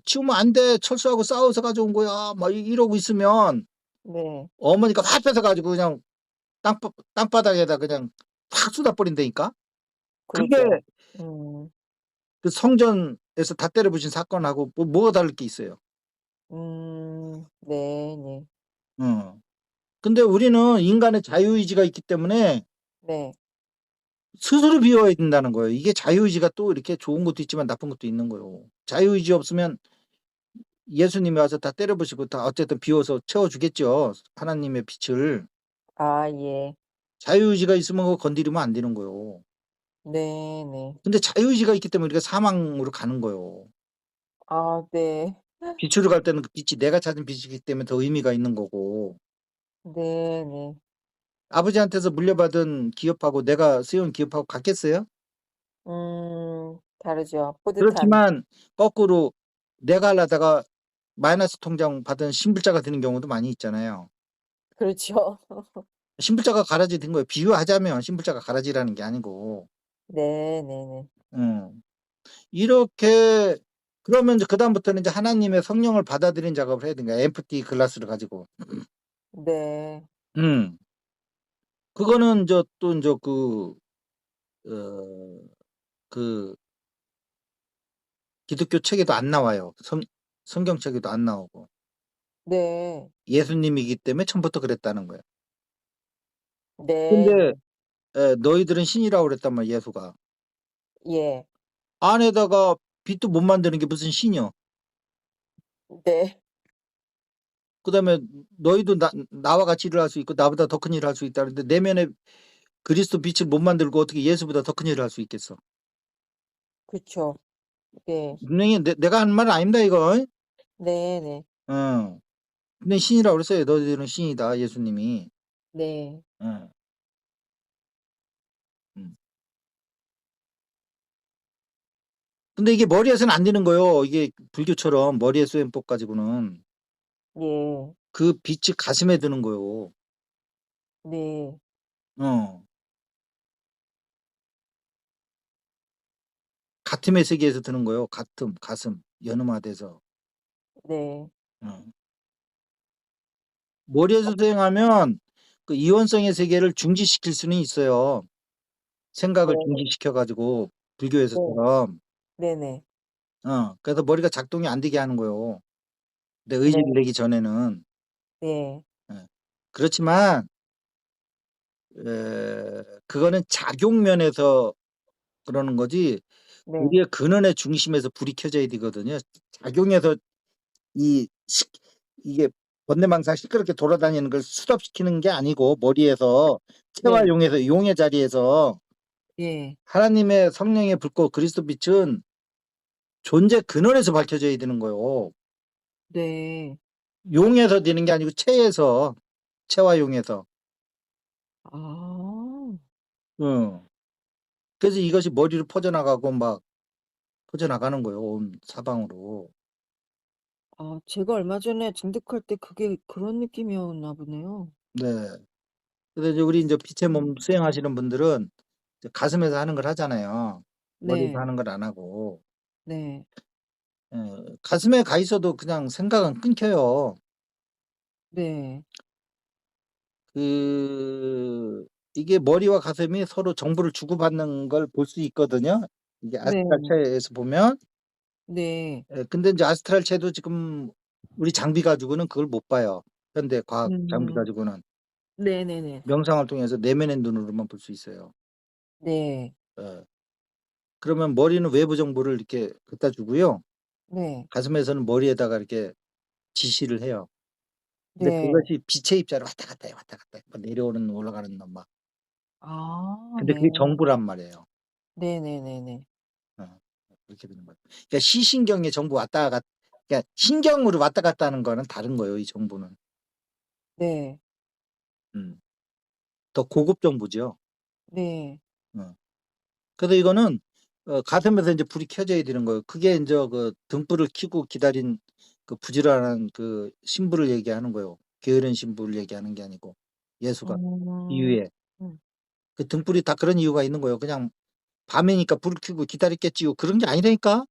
치우면 안 돼. 철수하고 싸워서 가져온 거야." 막 이러고 있으면 네. 어머니가 확 뺏어 가지고 그냥 땅바닥에다 그냥 확 쏟아 버린다니까. 그게 그러죠. 음. 그 성전에서 다 때려 부신 사건하고 뭐가 다를 게 있어요. 네네. 어. 근데 우리는 인간의 자유의지가 있기 때문에 네. 스스로 비워야 된다는 거예요. 이게 자유의지가 또 이렇게 좋은 것도 있지만 나쁜 것도 있는 거예요. 자유의지 없으면 예수님이 와서 다 때려 부시고 다 어쨌든 비워서 채워 주겠죠, 하나님의 빛을. 아 예. 자유의지가 있으면 그거 건드리면 안 되는 거예요. 네네. 근데 자유의지가 있기 때문에 우리가 사망으로 가는 거예요. 아 네. 빛으로 갈 때는 그 빛이 내가 찾은 빛이기 때문에 더 의미가 있는 거고 네네. 아버지한테서 물려받은 기업하고 내가 세운 기업하고 같겠어요? 다르죠. 뿌듯함. 그렇지만 거꾸로 내가 하려다가 마이너스 통장 받은 신불자가 되는 경우도 많이 있잖아요. 그렇죠. 신불자가 가라지 된 거예요. 비유하자면 신불자가 가라지라는 게 아니고. 네네네. 음. 이렇게 그러면 이제 그다음부터는 이제 하나님의 성령을 받아들이는 작업을 해야 되는 거야. 엠프티 글라스를 가지고. 네. 음. 그거는 또 인제 어 그 기독교 책에도 안 나와요. 성경책에도 안 나오고. 네. 예수님이기 때문에 처음부터 그랬다는 거예요. 근데 네네. 너희들은 신이라고 그랬단 말이야 예수가. 예. 안에다가 빛도 못 만드는 게 무슨 신이여. 네. 그다음에 너희도 나와 같이 일을 할 수 있고 나보다 더 큰 일을 할 수 있다는데 내면에 그리스도 빛을 못 만들고 어떻게 예수보다 더 큰 일을 할 수 있겠어. 그쵸. 네. 분명히 내가 하는 말은 아닙니다, 이거. 네네. 어. 근데 신이라고 그랬어요. 너희들은 신이다, 예수님이. 네. 예. 음. 근데 이게 머리에서는 안 되는 거예요. 이게 불교처럼 머리에 쏘임법 가지고는. 예. 그 빛이 가슴에 드는 거예요. 네. 어. 가슴의 세계에서 드는 거예요. 가슴, 연음화돼서. 네. 어. 머리에서 수행하면 그 이원성의 세계를 중지시킬 수는 있어요. 생각을 네. 중지시켜 가지고 네. 불교에서처럼. 네네. 그래서 머리가 작동이 안 되게 하는 거예요. 내 네. 의지를 내기 전에는. 네. 예. 그렇지만 그거는 작용면에서 그러는 거지 네. 우리의 근원의 중심에서 불이 켜져야 되거든요. 작용해서 이게 번뇌망상 시끄럽게 돌아다니는 걸 스톱시키는 게 아니고 머리에서 네. 체화용에서 용의 자리에서 예. 하나님의 성령의 불꽃 그리스도 빛은 존재 근원에서 밝혀져야 되는 거예요. 네. 용에서 되는 게 아니고 체에서, 체화용에서. 아. 응. 그래서 이것이 머리로 퍼져나가고 막 퍼져나가는 거예요, 온 사방으로. 아 제가 얼마 전에 진득할 때 그게 그런 느낌이었나 보네요. 네. 그래서 이제 우리 빛의 몸 음. 수행하시는 분들은 이제 가슴에서 하는 걸 하잖아요. 머리에서 네. 하는 걸 안 하고. 네. 가슴에 가 있어도 그냥 생각은 끊겨요. 네. 그 이게 머리와 가슴이 서로 정보를 주고받는 걸 볼 수 있거든요. 이게 네. 아스트랄체에서 보면. 네. 근데 인제 아스트랄체도 지금 우리 장비 가지고는 그걸 못 봐요. 현대 과학 장비 음. 가지고는. 네네네. 명상을 통해서 내면의 눈으로만 볼 수 있어요. 네. 예. 그러면 머리는 외부 정보를 이렇게 갖다 주고요. 네. 가슴에서는 머리에다가 이렇게 지시를 해요. 근데 네. 그것이 빛의 입자로 왔다 갔다 해, 왔다 갔다 해. 막 내려오는 올라가는 놈 막. 아 근데 네. 그게 정보란 말이에요. 네네네네. 어. 그렇게 되는 거예요. 그러니까 시신경에 정보 왔다 갔 그러니까 신경으로 왔다 갔다 하는 거는 다른 거예요, 이 정보는. 네. 음. 더 고급 정보죠. 네. 어. 그래서 이거는 가슴에서 인제 불이 켜져야 되는 거예요. 그게 인제 그 등불을 켜고 기다린 그 부지런한 그 신부를 얘기하는 거예요. 게으른 신부를 얘기하는 게 아니고 예수가 음. 이유에. 음. 그 등불이 다 그런 이유가 있는 거예요. 그냥 밤이니까 불을 켜고 기다렸겠지요. 그런 게 아니라니까.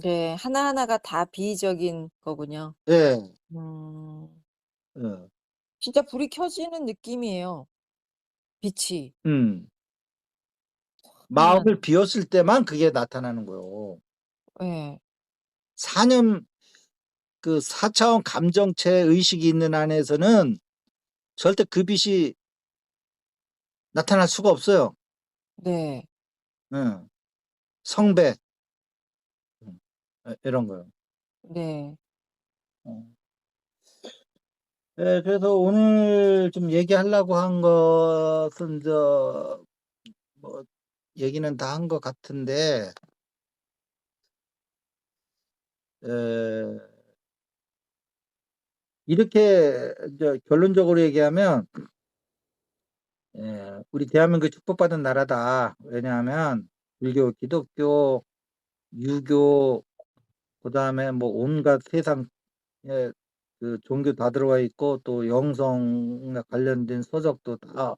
네. 하나하나가 다 비이적인 거군요. 예. 음. 어. 진짜 불이 켜지는 느낌이에요, 빛이. 음. 마음을 희한하네. 비웠을 때만 그게 나타나는 거예요. 예. 사념 그 4차원 감정체 의식이 있는 안에서는 절대 그 빛이 나타날 수가 없어요. 네. 응. 성배 이런 거요. 네. 어. 그래서 오늘 좀 얘기하려고 한 것은 뭐 얘기는 다 한 것 같은데 에 이렇게 이제 결론적으로 얘기하면 우리 대한민국이 축복받은 나라다. 왜냐하면 불교, 기독교, 유교 그다음에 뭐 온갖 세상에 그 종교 다 들어와 있고 또 영성에 관련된 서적도 다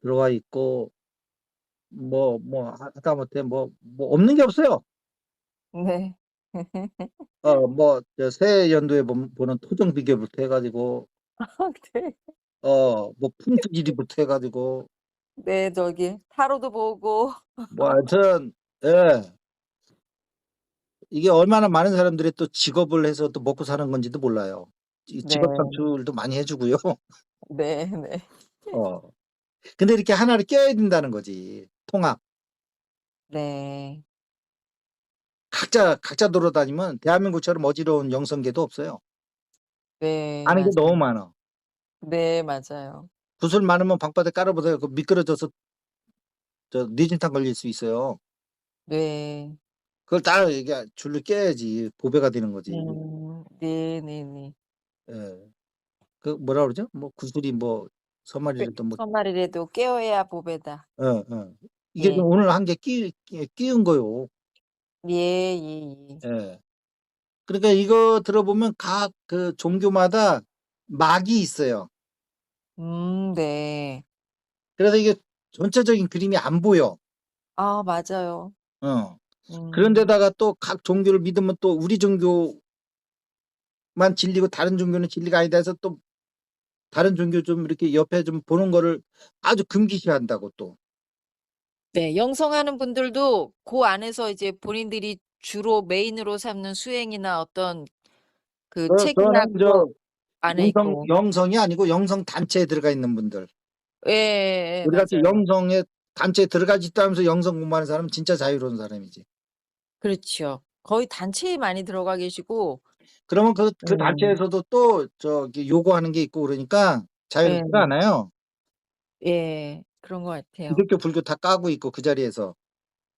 들어와 있고 하다못해 뭐 없는 게 없어요. 네. 뭐 새 연도에 보는 토정 비결부터 해 가지고 네. 뭐 풍수지리부터 해 가지고 네. 저기 타로도 보고. 뭐 하여튼 예. 이게 얼마나 많은 사람들이 또 직업을 해서 또 먹고 사는 건지도 몰라요. 이 직업 네. 창출도 많이 해 주고요. 네 네. 어. 근데 이렇게 하나를 껴야 된다는 거지. 통합. 네. 각자 돌아다니면 대한민국처럼 어지러운 영성계도 없어요. 네. 아는 게 너무 맞아요. 많아. 네. 맞아요. 구슬 많으면 방바닥에 깔아 보세요. 그 미끄러져서 뇌진탕 걸릴 수 있어요. 네. 그걸 다 이게 줄을 껴야지 보배가 되는 거지. 네네네. 예. 그 뭐라 그러죠? 뭐 구슬이 뭐 그 서말이라도 뭐 "손말이라도 깨어야 보배다." 예예. 이게 좀 네. 오늘 한 게 끼운 거요. 예예예. 예. 그러니까 이거 들어보면 각 그 종교마다 막이 있어요. 네. 그래서 이게 전체적인 그림이 안 보여. 아 맞아요. 어. 음. 그런데다가 또 각 종교를 믿으면 또 우리 종교만 진리고 다른 종교는 진리가 아니다 해서 또 다른 종교 좀 이렇게 옆에 좀 보는 거를 아주 금기시한다고 또. 네. 영성하는 분들도 고 안에서 이제 본인들이 주로 메인으로 삼는 수행이나 어떤 그 책이나 저는 그거 안에 영성 있고. 영성이 아니고 영성 단체에 들어가 있는 분들. 예예예. 우리 같이 맞아요. 영성의 단체에 들어가 있다 하면서 영성 공부하는 사람은 진짜 자유로운 사람이지. 그렇죠. 거의 단체에 많이 들어가 계시고 그러면 그 음. 단체에서도 또 저기 요구하는 게 있고 그러니까 예. 자유롭지가 않아요. 예. 그런 것 같아요. 기독교, 불교 다 까고 있고 그 자리에서.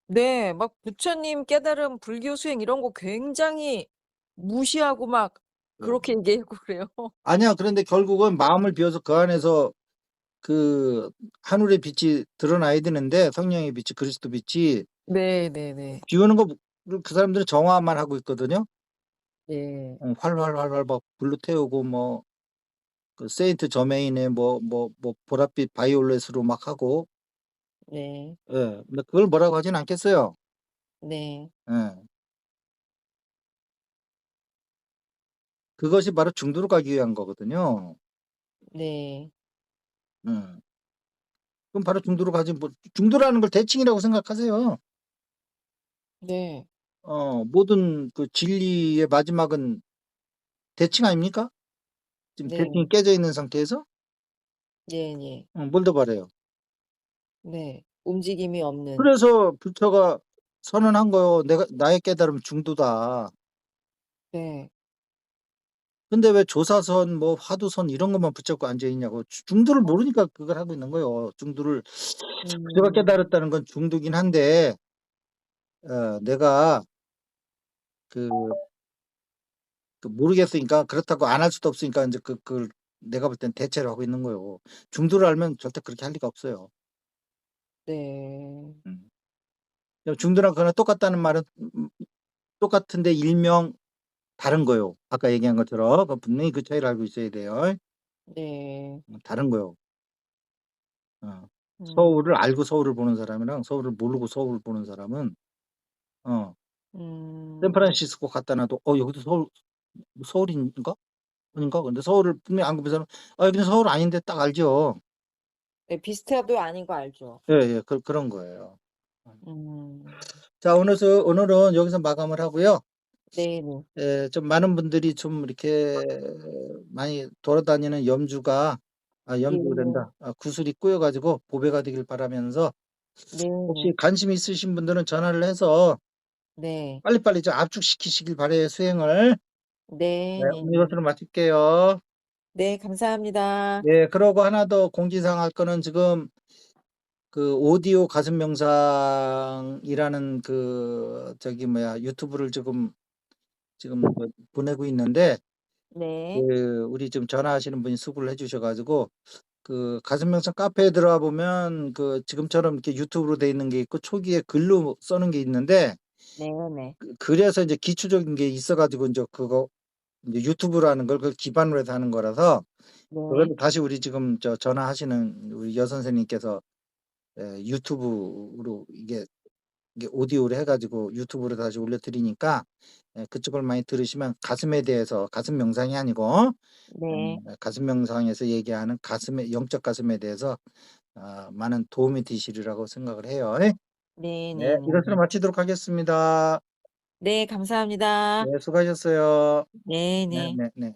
네. 막 부처님 깨달음 불교 수행 이런 거 굉장히 무시하고 막 그렇게 어. 얘기하고 그래요. 아니야. 그런데 결국은 마음을 비워서 그 안에서 그 하늘의 빛이 드러나야 되는데 성령의 빛이 그리스도 빛이 네네네. 비우는 거 그 사람들은 정화만 하고 있거든요. 네. 활활활활 막 불로 태우고 뭐 그 세인트 저메인의 보랏빛 바이올렛으로 막 하고 네. 예. 근데 그걸 뭐라고 하진 않겠어요. 네. 예. 그것이 바로 중도로 가기 위한 거거든요. 네. 음. 그럼 바로 중도로 가지 뭐 중도라는 걸 대칭이라고 생각하세요. 네. 모든 그 진리의 마지막은 대칭 아닙니까? 지금 대칭이 네. 깨져 있는 상태에서 네네. 뭘 더 바래요. 네. 움직임이 없는. 그래서 부처가 선언한 거요. "내가 나의 깨달음은 중도다." 네. 근데 왜 조사선 뭐 화두선 이런 것만 붙잡고 앉아 있냐고. 중도를 모르니까 그걸 하고 있는 거예요. 중도를 부처가 음. 깨달았다는 건 중도긴 한데 내가 그 모르겠으니까 그렇다고 안 할 수도 없으니까 인제 그걸 내가 볼 땐 대체를 하고 있는 거예요. 중도를 알면 절대 그렇게 할 리가 없어요. 네. 음. 중도랑 그거랑 똑같다는 말은 똑같은데 일명 다른 거요. 아까 얘기한 것처럼 분명히 그 차이를 알고 있어야 돼요. 네. 다른 거요. 어. 서울을 음. 알고 서울을 보는 사람이랑 서울을 모르고 서울을 보는 사람은 어 음. 샌프란시스코 갖다 놔도 여기도 서울인가? 아닌가? 근데 서울을 분명히 안 본 사람은 '아 여기는 서울 아닌데.' 딱 알죠. 네. 비슷해도 아닌 거 알죠. 예예. 그런 거예요. 음. 자 오늘은 여기서 마감을 하고요. 네네. 예 좀 많은 분들이 좀 이렇게 많이 돌아다니는 염주가 예. 염주란다. 구슬이 꼬여 가지고 보배가 되길 바라면서 혹시 네네. 관심 있으신 분들은 전화를 해서 네. 빨리빨리 좀 압축시키시길 바라요 수행을. 네 오늘 네네네. 이것으로 마칠게요. 네. 감사합니다. 네 그러고 하나 더 공지사항 할 거는 지금 그 오디오 가슴 명상이라는 그 저기 뭐야 유튜브를 지금 보내고 있는데 네. 그 우리 지금 전화하시는 분이 수고를 해 주셔 가지고 그 가슴 명상 카페에 들어가 보면 그 지금처럼 이렇게 유튜브로 돼 있는 게 있고 초기에 글로 써는 게 있는데 네네. 그래서 이제 기초적인 게 있어 가지고 인제 그거 인제 유튜브라는 걸 그걸 기반으로 해서 하는 거라서 네. 그거를 다시 우리 지금 전화하시는 우리 선생님께서 유튜브로 이게 오디오로 해 가지고 유튜브로 다시 올려 드리니까 그쪽을 많이 들으시면 가슴에 대해서 가슴 명상이 아니고 네. 가슴 명상에서 얘기하는 가슴의 영적 가슴에 대해서 많은 도움이 되시리라고 생각을 해요. 네. 이것으로 네네네네. 마치도록 하겠습니다. 네. 감사합니다. 네. 수고하셨어요. 네네. 네네네.